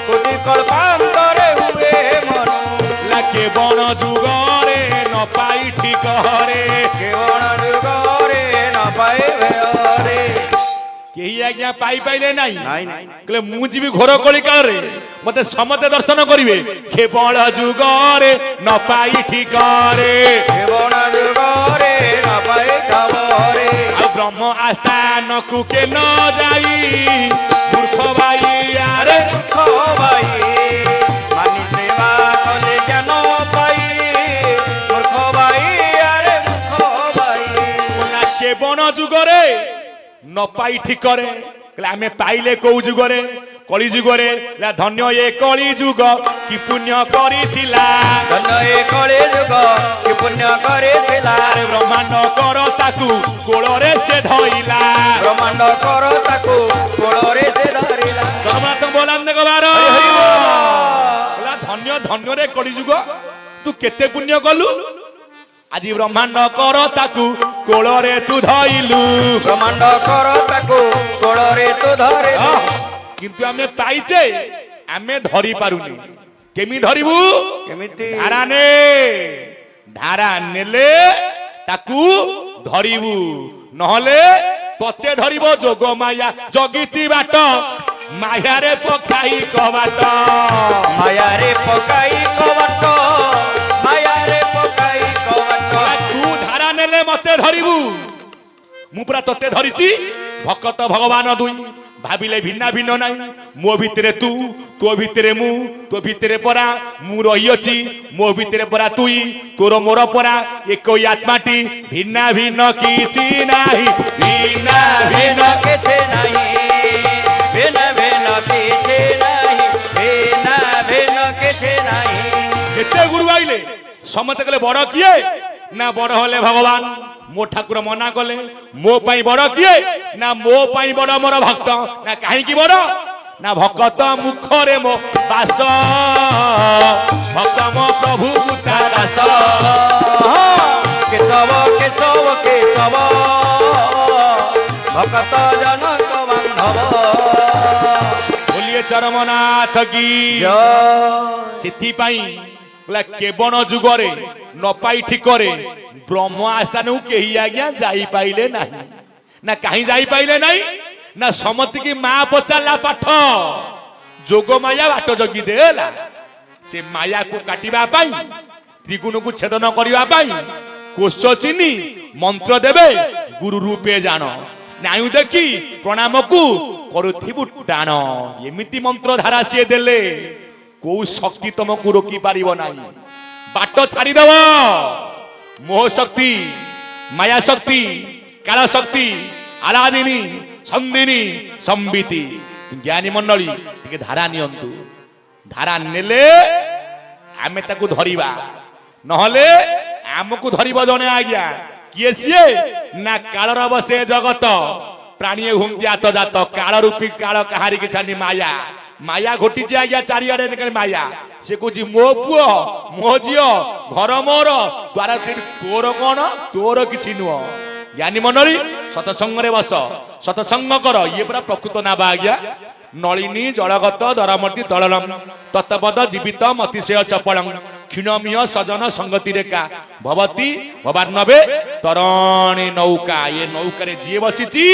कोटि कल्पांतरे हुए मनु लाके बण जुगरे न पाई ठीक हरे केवण जुगरे न पाइबे हरे केही आज्ञा पाई पाइले नाही नाई कहले मु जीवी घोर कली काल रे मते समते दर्शन करिवे केवल जुगरे न पाई ठीक हरे केवण जुगरे न पाइबे हरे आ ब्रह्म आस्थान को के न जाई मूर्ख भाई आरे मूर्ख भाई मानी सेवा कले ज्ञान पाई मूर्ख भाई अरे मूर्ख भाई ना के बण जुगरे न पाई ठीक करे कहले आमे पाइले को जुगरे कली जुगरे ला धन्य ये कली जुग कि पुण्य करिथिला धन्य ए कले जुग कि पुण्य करिथिला अरे ब्रह्मांड कर ताकू कोଳରେ से धइला ब्रह्मांड कर ताकू कोଳରେ से धरिला जगन्नाथ बोलांदे गबार ला धन्य धन्य रे कली जुग तू केते पुण्य कलु आज ब्रह्मांड कर ताकू कोଳରେ तू धइलु ब्रह्मांड कर ताकू कोଳରେ तू धरिलु किंतु आमे पाइचे आमे धरि पारुनी केमी धरिबु केमिति धारा नेले ताकू धरिबु नहले तते धरिबो जोग माया जगिची बाट माया रे पकाई कबाट माया रे पकाई कबाट माया रे पकाई कबाट तू धारा नेले मते धरिबु मु पुरा तते धरिची भक्त भगवान दुई भाविले भिन्ना भिन्न नाई मो भितरे तू तो भितरे मु तो भितरे परा मु रही अछि मो भितरे परा तुई तोर मोर परा एक आत्माटी भिन्ना भिन्न किछि नाही भिन्ना भिन्न किछि नाही भिन्न भिन्न किछि नाही भिन्न भिन्न किछि नाही केते गुरु आइले समते कहले बड़ किए ना बड़ होले भगवान मो ठाकुर मना कले मो पाई बड़ किए ना मो पाई बड़ मोर भक्त ना काहे की बड़ ना भक्त मुखरे मो बास भक्त मो प्रभु पुता दास केशव केशव केशव भक्त जनक बांधव बोलिए चरमनाथ की जय सिद्धि पाई केवण जुगरे न पाई ठिकरे ब्रह्म आस्थान केही आज्ञा जाई पाइले नाही ना कहीं जाई पाइले नाही ना समति की मां पचाला पाठ जोग माया बाट जगी देला से माया को काटिबा पाई त्रिगुण को छेदन करिबा पाई कोश चिनी मंत्र देबे गुरु रूपे जानो ସ୍ନାୟୁ ଦେଖି ପ୍ରଣାମକୁ କରୁଥିବୁ ଟାଣ। ଏମିତି ମନ୍ତ୍ର ଧାରା ସିଏ ଦେଲେ କୋଉ ଶକ୍ତି ତମକୁ ରୋକି ପାରିବ ନାହିଁ। ବାଟ ଛାଡ଼ିଦବ। ମୋହ ଶକ୍ତି, ମାୟା ଶକ୍ତି, କାଳ ଶକ୍ତି, ଆଲାଦିନୀ, ସନ୍ଦିନୀ, ସମ୍ବିତି। ଜ୍ଞାନୀ ମଣ୍ଡଳୀ ଟିକେ ଧାରା ନିଅନ୍ତୁ। ଧାରା ନେଲେ ଆମେ ତାକୁ ଧରିବା, ନହେଲେ ଆମକୁ ଧରିବ ଜଣେ ଆଜ୍ଞା। କିଏ ସିଏ? ନା କାଳର ବସେ ଜଗତ, ପ୍ରାଣୀ ହୁନ୍ତି ଆତଜାତ। କାଳ ରୂପୀ କାଳ କାହାରିକି ଛାନି ମାୟା। ମାୟା ଘଟିଛି ଆଜ୍ଞା ଚାରିଆଡେ ମାୟା। ସେ କହୁଛି ମୋ ପୁଅ, ମୋ ଝିଅ, ଘର ମୋର, ଦ୍ୱାର ତୋର କଣ? ତୋର କିଛି ନୁହଁ। ଜ୍ଞାନୀ ମଣ୍ଡଳୀ ସତସଙ୍ଗରେ ବସ, ସତସଙ୍ଗ କର। ଇଏ ପୁରା ପ୍ରକୃତ ନାବା ଆଜ୍ଞା। ନଳିନୀ ଜଳଗତ ଦରମତି ତଳଲಂ ତତ୍ପଦ ଜୀବିତ ମତିଶୟ ଚପଳଂ କ୍ଷୀଣମିୟ ସଜନ ସଙ୍ଗତି ରେଖା ଭବତି ଭବାର୍ଣ୍ଣବେ ତରଣୀ ନୌକା। ଏ ନୌକାରେ ଯିଏ ବସିଛି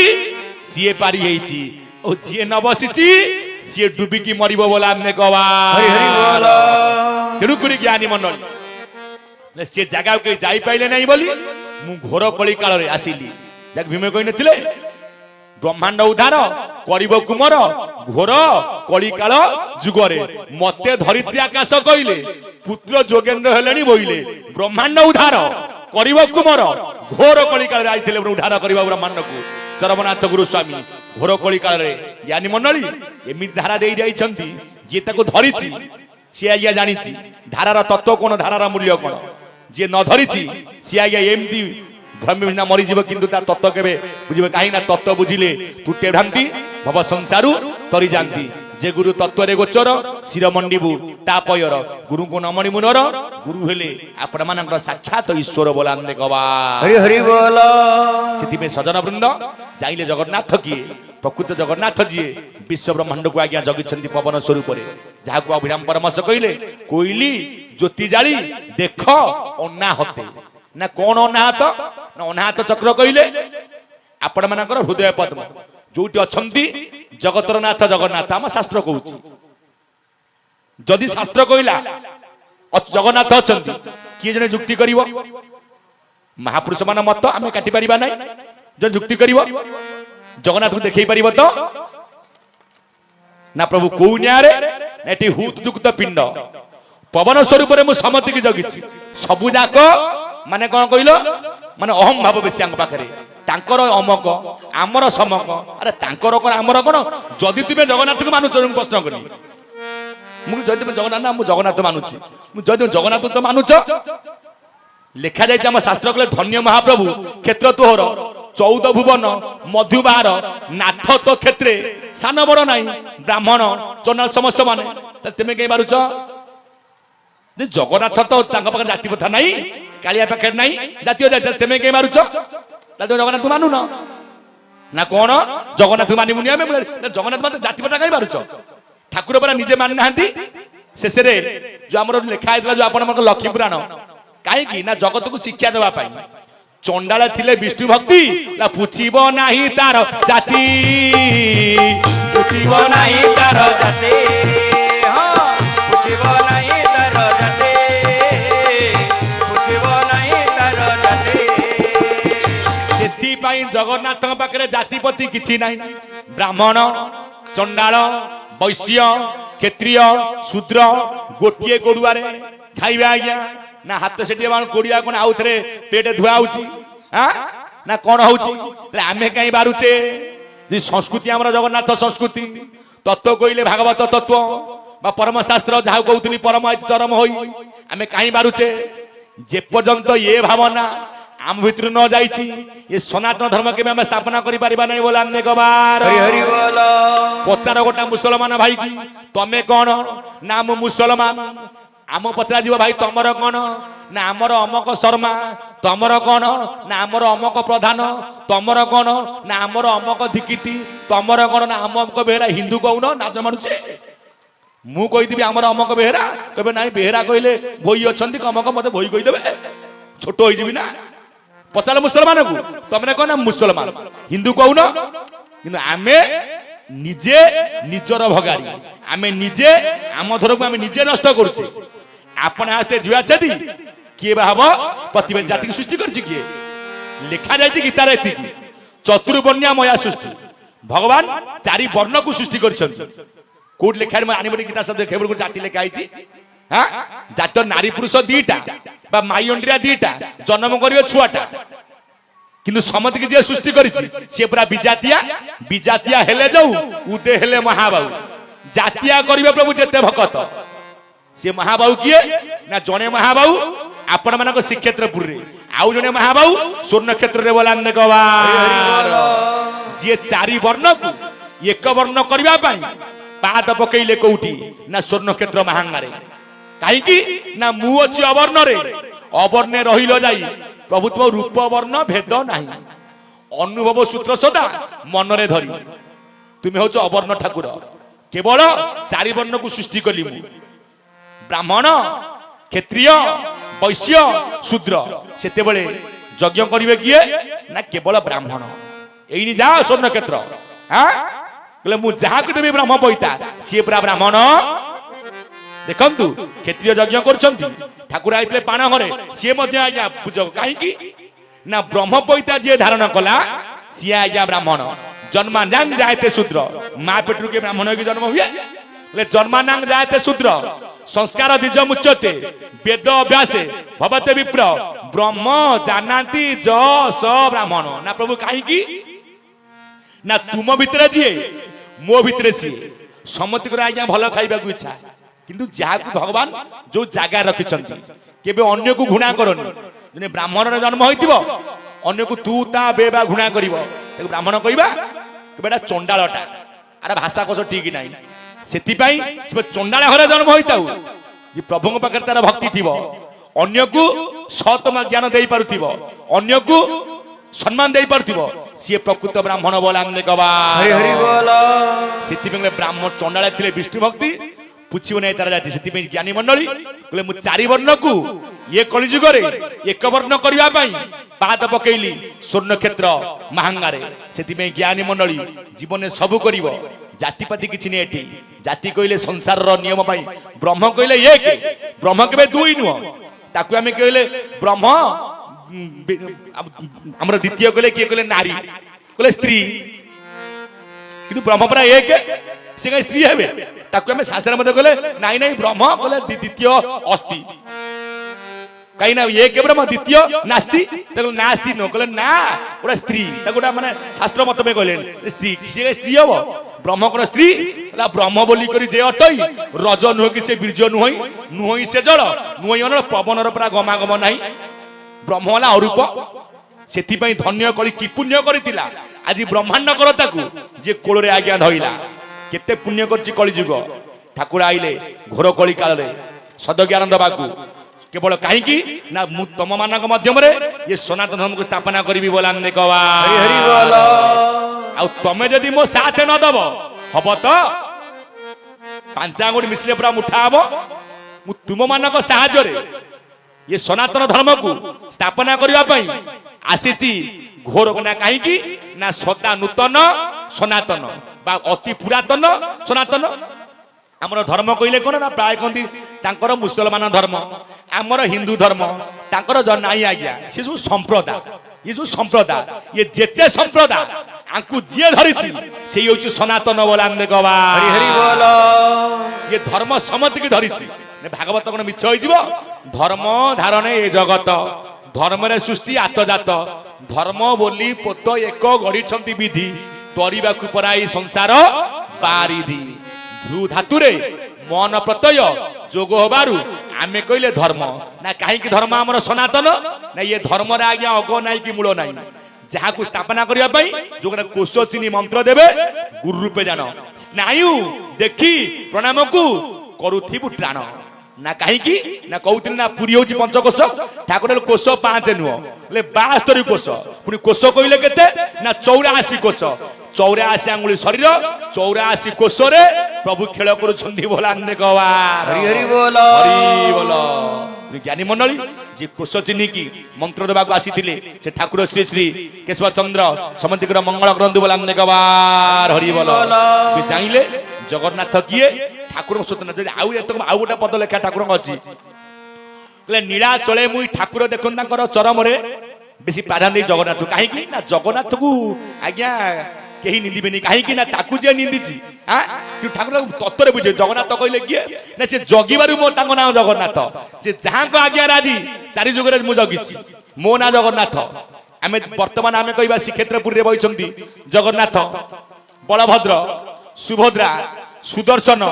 ସିଏ ପାରି ହେଇଛି, ଓ ଯିଏ ନ ବସିଛି ସିଏ ଡୁବିକି ମରିବ ବୋଲା ଆମେ କବା। ତେଣୁକରି ଜ୍ଞାନୀ ମଣ୍ଡଳୀ ସେ ଜାଗାକୁ କେହି ଯାଇପାରିଲେ ନାହିଁ ବୋଲି ମୁଁ ଘୋର କଳି କାଳରେ ଆସିଲି। ଯାକ ଭୀମ କହିନଥିଲେ ବ୍ରହ୍ମାଣ୍ଡ ଉଦ୍ଧାର କରିବ କୁମର ଘୋର କଳିକାଳ ଯୁଗରେ। ମତେ ଧରିତ୍ରୀ ଆକାଶ କହିଲେ, ପୁତ୍ର ଯୋଗେନ୍ଦ୍ର ହେଲେଣି ବୋଇଲେ। ବ୍ରହ୍ମାଣ୍ଡ ଉଦ୍ଧାର କରିବ କୁମର ଘୋର କଳିକାଳରେ ଆଇଥିଲେ ଉଦ୍ଧାର କରିବା ବ୍ରହ୍ମାଣ୍ଡକୁ ଚରମନାଥ ଗୁରୁସ୍ୱାମୀ। ଘୋର କଳିକାଳରେ ଜ୍ଞାନୀ ମଣ୍ଡଳୀ ଏମିତି ଧାରା ଦେଇ ଯାଇଛନ୍ତି, ଯିଏ ତାକୁ ଧରିଛି ସିଏ ଆଜ୍ଞା ଜାଣିଛି ଧାରାର ତତ୍ତ୍ୱ କଣ, ଧାରାର ମୂଲ୍ୟ କଣ। ଯିଏ ନ ଧରିଛି ସିଏ ଆଜ୍ଞା ଏମିତି ଭ୍ରମିନା ମରିଯିବ, କିନ୍ତୁ ତା ତତ୍ତ୍ୱ କେବେ ବୁଝିବ। କାହିଁକି ନା ତତ୍ତ୍ୱ ବୁଝିଲେ ତୁଟେ ଭ୍ରାନ୍ତି ଭବ ସଂସାରୁ ତରି ଯାନ୍ତି। ଯେ ଗୁରୁ ତତ୍ତ୍ୱରେ ଗୋଚର ଶିର ମଣ୍ଡିବୁ ତା ପୟର। ଗୁରୁଙ୍କୁ ନମଣି ମୁନର ଗୁରୁ ହେଲେ ଆପଣ ମାନଙ୍କର ସାକ୍ଷାତ ଈଶ୍ୱର ବୋଲାନ୍ତେ ଗବା। ହରି ହରି ବୋଲ। ସେଥିପାଇଁ ସଜନ ବୃନ୍ଦ ଚାହିଁଲେ ଜଗନ୍ନାଥ କିଏ? ପ୍ରକୃତ ଜଗନ୍ନାଥ ଯିଏ ବିଶ୍ୱ ବ୍ରହ୍ମାଣ୍ଡକୁ ଆଜ୍ଞା ଜଗିଛନ୍ତି ପବନ ସ୍ୱରୂପରେ। ଯାହାକୁ ଅଭିରାମ ପରମହଂସ କହିଲେ କୋଇଲି ଜ୍ୟୋତି ଜାଳି ଦେଖ ଅନାହତେ। ନା କଣ ଅନାହତ? ନା ଅନାହତ ଚକ୍ର କହିଲେ ଆପଣ ମାନଙ୍କର ହୃଦୟ ପଦ୍ମ ଯୋଉଠି ଅଛନ୍ତି ଜଗତର ନାଥ ଜଗନ୍ନାଥ। ଆମ ଶାସ୍ତ୍ର କହୁଛି, ଯଦି ଶାସ୍ତ୍ର କହିଲା ଜଗନ୍ନାଥ ଅଛନ୍ତି, କିଏ ଜଣେ ଯୁକ୍ତି କରିବ? ମହାପୁରୁଷ ମାନ ମତ ଆମେ କାଟି ପାରିବା ନାହିଁ। ଜଣେ ଯୁକ୍ତି କରିବ ଜଗନ୍ନାଥକୁ ଦେଖେଇ ପାରିବ ତ? ନା ପ୍ରଭୁ କୋଉ ନ୍ୟାୟରେ? ଏଠି ହୁତ ଯୁକ୍ତ ପିଣ୍ଡ ପବନ ସ୍ୱରୂପରେ ମୁଁ ସମତିକି ଜଗିଛି। ସବୁ ଯାକ ମାନେ କଣ କହିଲ? ମାନେ ଅହମ ଭାବ ବେଶୀ ଆଙ୍କ ପାଖରେ। ତାଙ୍କର ଅମକ ଆମର ସମକ। ଆରେ ତାଙ୍କର କଣ ଆମର କଣ? ଯଦି ତୁମେ ଜଗନ୍ନାଥକୁ ମାନୁଛ, ମୁଁ ପ୍ରଶ୍ନ କଲି, ମୁଁ ଯଦି ତୁମେ ଜଗନ୍ନାଥ, ମୁଁ ଜଗନ୍ନାଥ ମାନୁଛି, ମୁଁ ଯଦି ଜଗନ୍ନାଥ ତ ମାନୁଛ, ଲେଖା ଯାଇଛି ଆମ ଶାସ୍ତ୍ର କହିଲେ ଧନ୍ୟ ମହାପ୍ରଭୁ କ୍ଷେତ୍ର ତୋହର 14 ଭୁବନ ମଧୁବାର ନାଥ ତ କ୍ଷେତ୍ରେ ସାନ ବଡ ନାହିଁ ବ୍ରାହ୍ମଣ ଚଣ୍ଡାଳ ସମସ୍ତ ମାନେ। ତେମେ କେହି ମାରୁଛ? ଜଗନ୍ନାଥ ତ ତାଙ୍କ ପାଖରେ ଜାତି ପ୍ରଥା ନାହିଁ, କାଳିଆ ପାଖରେ ନାହିଁ ଜାତୀୟ ଜାତି, ତେମେ କେହି ମାରୁଛ? ଜଗନ୍ନାଥ ମାନୁନ ନା କଣ? ଜଗନ୍ନାଥ ମାନିବୁନି ଆମେ? ଜଗନ୍ନାଥ ମାନେ ଜାତି ପ୍ରଥା କାହିଁ ମାରୁଛ? ଠାକୁର ପରା ନିଜେ ମାନି ନାହାନ୍ତି। ଶେଷରେ ଯୋଉ ଆମର ଲେଖା ହେଇଥିଲା ଯୋଉ ଆପଣଙ୍କର ଲକ୍ଷ୍ମୀ ପୁରାଣ, କାହିଁକି? ନା ଜଗତକୁ ଶିକ୍ଷା ଦେବା ପାଇଁ। ଚଣ୍ଡାଳ ଥିଲେ ବିଷ୍ଣୁ ଭକ୍ତି, ନା ପୁଛିବ ନାହିଁ ତାର ଜାତି, ପୁଛିବ ନାହିଁ ତାର ଜାତି, ହଁ ପୁଛିବ ନାହିଁ ତାର ଜାତି, ପୁଛିବ ନାହିଁ ତାର ଜାତି। ସେଥିପାଇଁ ଜଗନ୍ନାଥଙ୍କ ପାଖରେ ଜାତିପତି କିଛି ନାହିଁ। ବ୍ରାହ୍ମଣ ଚଣ୍ଡାଳ ବୈଶ୍ୟ କ୍ଷତ୍ରିୟ ଶୂଦ୍ର ଗୋଟିଏ ଗୋଡୁଆରେ ଖାଇବେ ଆଜ୍ଞା। ନା ହାତ ସେଠି କୋଡିଆ କଣ ଆଉ ଥରେ ପେଟ ଧୁଆ ହଉଛି? ନା କଣ ହଉଛି? ଆମେ କାହିଁ ବାରୁଛେ? ସଂସ୍କୃତି ଆମର ଜଗନ୍ନାଥ ସଂସ୍କୃତି। ତତ୍ତ୍ୱ କହିଲେ ଭାଗବତ ତତ୍ତ୍ୱ ବା ପରମ ଶାସ୍ତ୍ର, ଯାହାକୁ କହୁଥିଲି ପରମ ଚରମ ହୋଇ, ଆମେ କାହିଁ ବାରୁଛେ? ଯେପର୍ଯ୍ୟନ୍ତ ଏ ଭାବନା ଆମ ଭିତରୁ ନ ଯାଇଛି, ଏ ସନାତନ ଧର୍ମ କେବେ ଆମେ ସ୍ଥାପନା କରିପାରିବା ନାହିଁ ବୋଲି ଆମେ କବାର। ପଚାର ଗୋଟା ମୁସଲମାନ ଭାଇ କି, ତମେ କଣ? ନା ମୁଁ ମୁସଲମାନ। ଆମ ପଚରା ଯିବ, ଭାଇ ତମର କଣ? ନା ଆମର ଅମକ ଶର୍ମା। ତମର କଣ? ନା ଆମର ଅମକ ପ୍ରଧାନ। ତମର କଣ? ନା ଆମର ଅମକ ଧିକିଟି। ତମର କଣ? ନା ଅମକ ବେହେରା। ହିନ୍ଦୁ କହୁନ, ନାଚ ମାରୁଛେ। ମୁଁ କହିଦେବି ଆମର ଅମକ ବେହେରା, କହିବେ ନାଇଁ ବେହେରା କହିଲେ ଭୋଇ ଅଛନ୍ତି, କମକ ମତେ ଭୋଇ କହିଦେବେ, ଛୋଟ ହେଇଯିବି ନା। ପଚାର ମୁସଲମାନକୁ, ତମେ କଣ? ନା ମୁସଲମାନ। ହିନ୍ଦୁ କହୁନ। କିନ୍ତୁ ଆମେ ନିଜେ ନିଜର ଭଗାରୀ, ଆମେ ନିଜେ ଆମ ଧର୍ମକୁ ଆମେ ନିଜେ ନଷ୍ଟ କରୁଛେ। ଆପଣ ହାତେ ଜୁଆ ଚାଦି କିଏ ବା ହବ? ପ୍ରତିବେଦୀ ଜାତିକୁ ସୃଷ୍ଟି କରିଛି କିଏ? ଲେଖା ଯାଇଛି ଗୀତାରେ ଏତିକି, चतुर्वर्ण्या मया सृष्टि भगवान चारि वर्ण को सृष्टि करछन्ति कोड लेखार में आनिबडी गीता शब्द खेबुल को जाति लेखा आइछि हां जात नारी पुरुष दीटा बा माई अंडिया दीटा जन्म करियो छुआटा किंतु समति के जे सृष्टि करिछि से पूरा विजातिया हेले जाऊ उदे हेले महाबाहु जातिया करिवे प्रभु जेते भक्त से महाबाहु किए ना जने महाबाहु आपण मानक श्रीक्षेत्रपुर रे आउ जने महाबाहु स्वर्ण क्षेत्र रे बोलांदे गवा जे चारि वर्ण को एक वर्ण करबा पई पाद पकैले कोउठी ना स्वर्ण क्षेत्र महांगारे काहे की ना मु अछि अवर्ण रे अवर्णे रहिलो जाई प्रभु तुम रूप वर्ण भेद नाही अनुभव सूत्र सदा मन रे धरी तुम हो अवर्ण ठाकुर केवल चारि वर्ण को सृष्टि कली ब्राह्मण क्षत्रिय वैश्य शूद्र सेते बेले यज्ञ करिवे किए ना केवल ब्राह्मण एइनी जा स्वर्ण क्षेत्र हां बोले मु जहा को देबी ब्रह्म पइता सी पूरा ब्राह्मण देखंतु क्षत्रिय यज्ञ करछंती ठाकुर आइतले पाण घरे सी मध्ये आज्ञा पूजक काहे की ना ब्रह्म पइता जे धारण कला सी आज्ञा ब्राह्मण जन्मानांग जायते शूद्र मां पेटरु के ब्राह्मण की जन्म हुए ले जन्मानांग जायते शूद्र संस्कार द्विज मुच्यते वेद अभ्यासे भवते विप्र ब्रह्म जानाति ज स ब्राह्मण ना प्रभु काहे की ना तुम भितरे जी मो भितरे सी समति को आज्ञा भल खाइबा को इच्छा किंतु जहा को भगवान जो जागा रखिछंती केबे अन्य को घुणा करनी जने ब्राह्मण रे जन्म होइतिबो अन्य को तू ता बेबा घुणा करिवो ए ब्राह्मण कहिबा केबेटा चंडालटा अरे भाषा कोस ठीक नाही सेति पई से चंडाल घरे जन्म होइताउ ये प्रभु को पाकर तार भक्ति थिबो अन्य को सतम ज्ञान देई पारुथिबो अन्य को सम्मान देई पारुथिबो सी प्रकृत ब्राह्मण बोलांदे गवा हरि हरि बोल सेति पे ब्राह्मण चंडाल थिले विष्णु भक्ति पुछिबो नै तार जाति सेति पे ज्ञानी मंडली कहले मु चारि वर्ण को ये कलिजुग रे एक वर्ण करिया पई पाद पकेइली स्वर्ण क्षेत्र महांगारे सेति पे ज्ञानी मंडली जीवन सब करिवो जाति पाति किछि नै एठी जाति कइले संसार रो नियम पई ब्रह्म कइले एक ब्रह्म केबे दुई नुह ताकू हमें कइले ब्रह्म हमर द्वितीय कइले के कइले नारी कइले स्त्री किंतु ब्रह्म परा एक से स्त्री हेबे ताकू हमें शास्त्र मध्ये कइले नाही नाही ब्रह्म कइले द्वितीय अस्ति काई ना एक ब्रह्म द्वितीय नास्ति ताकू नास्ति नो कइले ना ओडा स्त्री ताकूडा माने शास्त्र मत में कइले स्त्री से स्त्री हो ब्रह्म कोन स्त्री ला ब्रह्म बोली करी जे अटई रज नुह कि से बीर्ज नुहई नुहई से जल नुहई अन पवन र परा गमागम नाही ब्रह्म वाला अरूप सेति पई धन्य कली कि पुण्य करितिला आज ब्रह्मांड करता को जे कोल रे आज्ञा धइला केते पुण्य करछि कली जुग ठाकुर आइले घोर कली काल रे सद ज्ञान दबाकू केवल काहे की ना मु तम मानक माध्यम रे ये सनातन धर्म को स्थापना करबी बोलांदे गवा हरि हरि बोल आ तमे जदी मो साथ न दब हबो तो पांचांगुडी मिसले पूरा मुठा हबो मु तुम मानक सहाय्य रे ये सनातन धर्म को स्थापना करबा पई आसीची घोर ना काहे की ना सदा नूतन सनातन बा अति पुरातन सनातन आमर धर्म कहले कोन ना प्राय कहती तांकर मुसलमान धर्म आमर हिंदू धर्म तांकर नाई आज्ञा से जो संप्रदाय ये जो संप्रदाय ये जेते संप्रदाय आंकु जे धरिछि से होछि सनातन बोलांदे गवा हरि हरि बोल ये धर्म समति की धरिछि ने भागवत कोन मिछ होई जिवो धर्म धारणे ए जगत धर्म रे सृष्टि आतजात धर्म बोली पोत एक गढिछंती विधि तरिबा कु पराई संसार पारिधि भ्रू धातु रे मन प्रत्यय जोग होबारु आमे कहले धर्म ना काहे की धर्म हमर सनातन ना ये धर्म रे आज्ञा अग नाही की मूल नाही जहा को स्थापना करिया पई जोगरा कोश चिनी मंत्र देबे गुरु रूपे जानो स्नायु देखी प्रणाम को करूथिबु प्राण ना काहे की ना कहउतिन ना पुरी होची पंचकोश ठाकुर कोश 5 नुह ले 72 कोश पुनी कोश कइले केते ना 84 कोश 84 आंगुली शरीर 84 कोश रे प्रभु खेल करूछंती बोलांदे गवा हरि हरि बोल ज्ञानी मंडली जे कोश चिन्ह की मंत्र देवा को आसीथिले से ठाकुर श्री श्री केशव चंद्र समंतिकर मंगल ग्रंथ बोलांदे गवा हरि बोल भी चाहिले जगन्नाथ किए ठाकुर स्वतंत्र आउ गोटे पद लेखा ठाकुर अच्छी नीला चले मुई ठाकुर देखन चरम रे বেশি প্রাধান্য দেই জগন্নাথ কাহিঁকি না জগন্নাথକୁ আজ্ঞা কেহি নিন্দিবেনি কাহিঁকি না তাকু যে নিন্দিছি হ্যাঁ তুই ঠাকুর তত্ত্বরে বুঝে জগন্নাথ কইলে কিଏ না সে জগিবারু মো তাଙ୍କ নাম জগন্নাଥ সে যাহাଙ୍କ আজ্ঞା রাজি চারি যুগরে মু জগিছি ମୋ ନାଁ ଜଗନ୍ନାଥ ଆମେ ବର୍ତ୍ତମାନ ଆମେ କହିବା ଶ୍ରୀକ୍ଷେତ୍ରପୁରରେ ବଇଛନ୍ତି ଜଗନ୍ନାଥ ବଳଭଦ୍ର ସୁଭଦ୍ରା ସୁଦର୍ଶନ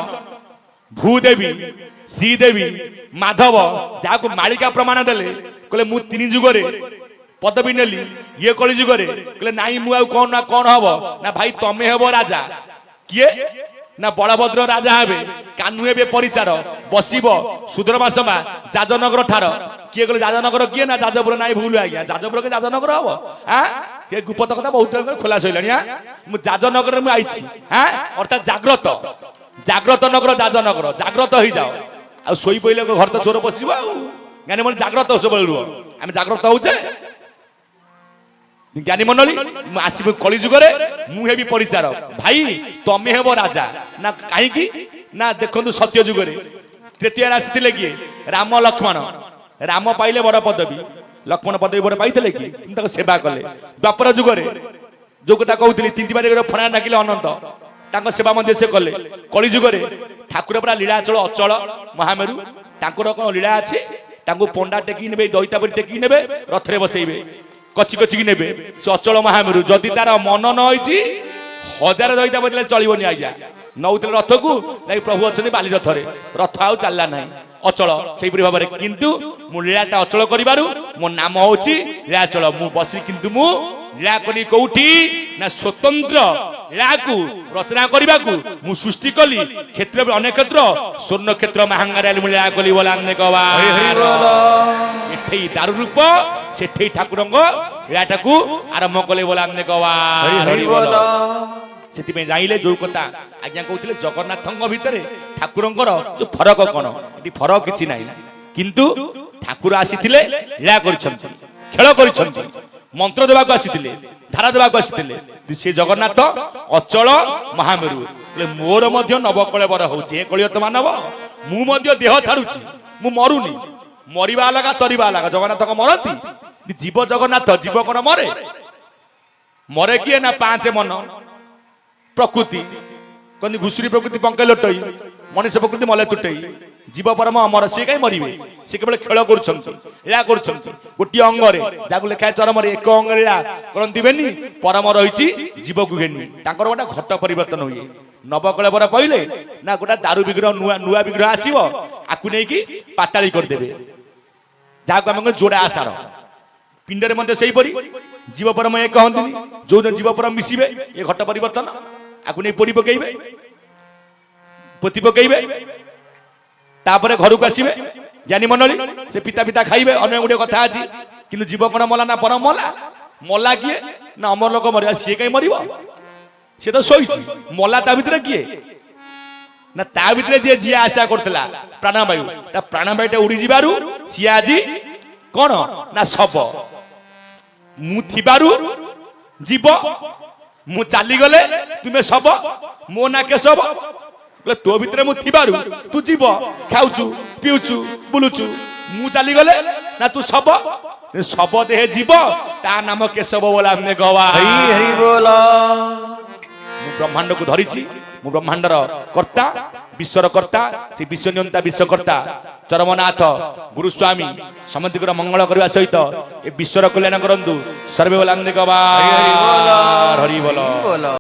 ଭୂଦେବୀ ଶ୍ରୀଦେବୀ ମାଧବ ଯାହାକୁ ମାଳିକା ପ୍ରମାଣ ଦେଲେ କହିଲେ ମୁଁ 3 ଯୁଗରେ ପଦବୀ ନେଲି ଇଏ କଳି ଯୁଗରେ କହିଲେ ନାଇଁ ମୁଁ ଆଉ କଣ ହବ ନା ଭାଇ ତମେ ହେବ ରାଜା କିଏ ନା ବଳଭଦ୍ର ରାଜା ହେବେ କାହ୍ନୁ ହେବେ ପରିଚାର ବସିବ ସୁଦ୍ରମାସମା ଯାଜନଗର ଠାର କିଏ କହିଲେ ଯାଜନଗର କିଏ ନା ଯାଜପୁର ନାଇଁ ଭୁଲ ଆଜ୍ଞା ଯାଜପୁର କେ ଯାଜନଗର ହବ ଆଁ କିଏ ଗୁପତ କଥା ବହୁତ ଖୋଲା ସଇଲାଣି ଆଁ ମୁଁ ଯାଜନଗରରେ ମୁଁ ଆଇଛି ଆଁ ଅର୍ଥାৎ ଜାଗ୍ରତ ନଗର ଯାଜନଗର ଜାଗ୍ରତ ହେଇଯାଅ ଆଉ ଶୋଇ ପଇଲେ ଘର ତ ଚୋର ପଶିବ ଆଉ ଜ୍ଞାନୀ ମଣ୍ଡଳୀ ଜାଗ୍ରତ ସବୁବେଳେ ରୁହ ଆମେ ଜାଗ୍ରତ ହଉଛେ জ্ঞানী মন্ডলী আসিব কলি যুগরে মু হেবি পরিচার ভাই তমে হেব রাজা না কাহিকি না দেখন্তু সত্য যুগরে তৃতীয় আসিলে কি রাম লক্ষ্মণ রাম পাইলে বড় পদবী লক্ষ্মণ পদবী বড় পাইলে কি তাকে সেবা কলে দ্বাপর যুগরে যে কথা কହୁଥିଲି 3টি বারে ফণা ডাকিলে অনন্ত তাଙ୍କ সেবা মধ্যে সে কলে কলি যুগরে ঠাকুর পুরা লীলাচল অচল মহামেরু তাঙ্কর কোন লীলা আছে তাঙ্কু পଣ୍ଡା টেকি নেবে দৈতাপরি টেকি নেবে রথরে বসাইবে কচি কচিকি নেবে সে অচল মহামেরু যদি তার মন ন হয়েছি 1000 দইতা বদলে চলিবনি আজ্ঞা নউতলে রথকু লাগি প্রভু অছনি বালি রথরে রথ আউ চাললা নাই অচল সেইপরি ভাবে কিন্তু মু লীলাটা অচল করিবারু মো নাম হউচি লীলাচল মু বসি কিন্তু মু লীলা করি কোউঠি না স্বতন্ত্র লীলাকু রচনা করিবাকু মু সৃষ্টি কলি ক্ষেত্র অনেক ক্ষেত্র স্বর্ণ ক্ষেত্র মহাঙ্গারে মু লীলা কলি বলান্নে কবা হরি হরি বল এঠেই দারু রূপ সেঠেই ঠাকুরঙ্গ লীলাটাকু আরম্ভ কলে বলান্নে কবা হরি হরি বল সেতিপে যাইলে যে কথা আজ্ঞা কହୁଥିଲେ জগন্নাথଙ୍କ ভিতরে ঠাকুরঙ্কর যে ফরক কোন এটি ফরক কিছু নাই কিন্তু ঠাকুর আসিଥିଲେ লীলা করিছন্তি খেল করিছন্তি মন্ত্র দেবাকু আসিଥିଲେ ধারা দেবাকু আসিଥିଲେ সে জগন্নাথ অচল মহামেরু মোর মধ্য নবকলেবর হଉଛି এ কলিয়ত মানব মু মধ্য দেহ ছাড়ুছি মু মরুনি মরিবা লাগা তরিবা লাগা জগন্নাথক মরতি জীব জগন্নাথ জীব কোন মরে মরে কিয়ে না 5 মন প্রকৃতি কন্দি ঘুষুরি প্রকৃতি পঙ্কে লটই মনুষ্য প্রকৃতি মলে তুটেই জীব পরম অমর সে কাই মরিবে সে কেবল খেল করছন্তি লীলা করছন্তি গোটি অঙ্গরে যাকু লেখা চরমরে এক অঙ্গরে লীলা করন্তি বেনি পরম রহিছি জীবকু ঘেনি তাঙ্কর গোটা ঘট পরিবর্তন হইয়ে নবকলেবর পইলে না গোটা দারু বিগ্রহ নুয়া বিগ্রহ আসিব আকু নেকি পাতালি করে দেবে যাকু আমি জোড়া আষাঢ় পিণ্ডরে মধ্যে সেইপরি জীব পরম এক হন্তিনি যোন জীব পরম মিশিবে এ ঘট পরিবর্তন আকু নেই পড়ি পকাইবে পতি পকাইবে তারপরে ঘরକୁ আসিবে জ্ঞানী মন্ডলী সে পিতা পিতা খাইবে অনেক গুড়ে কথা আছে কিন্তু জীব কোন মলা না পরম মলা মলা কিয়ে না অমর লোক মরিয়া সে কাই মরিব সে তো শোইছি মলা তা ভিতরে কিয়ে না তা ভিতরে যে জিয়া আশা করতেলা প্রাণবায়ু তা প্রাণবায়ুটা উড়ি যাবারু সিয়া আজি কোন না সব মু থিবারু জীব মু চালি গলে তুমি সব মো না কে সব তো ভিতরে মু থিবারু তু জীব খাউছু পিউছু বুলুছু মু চালি গলে না তু সব সব দেহে জীব তা নাম কেশব বলে আমনে গওয়া হরি হরি বল মু ব্রহ্মাণ্ডକୁ ধরিছি মু ব্রহ্মাণ্ডর কর্তা বিশ্বর কর্তা সেই বিশ্বনিয়ন্তা বিশ্বকর্তা চরমনাথ গুরুস্বামী সমন্তিকর মঙ্গল করিবা সহিত এ বিশ্বর কল্যাণ করন্তু সর্বে বলে আমনে গওয়া হরি বল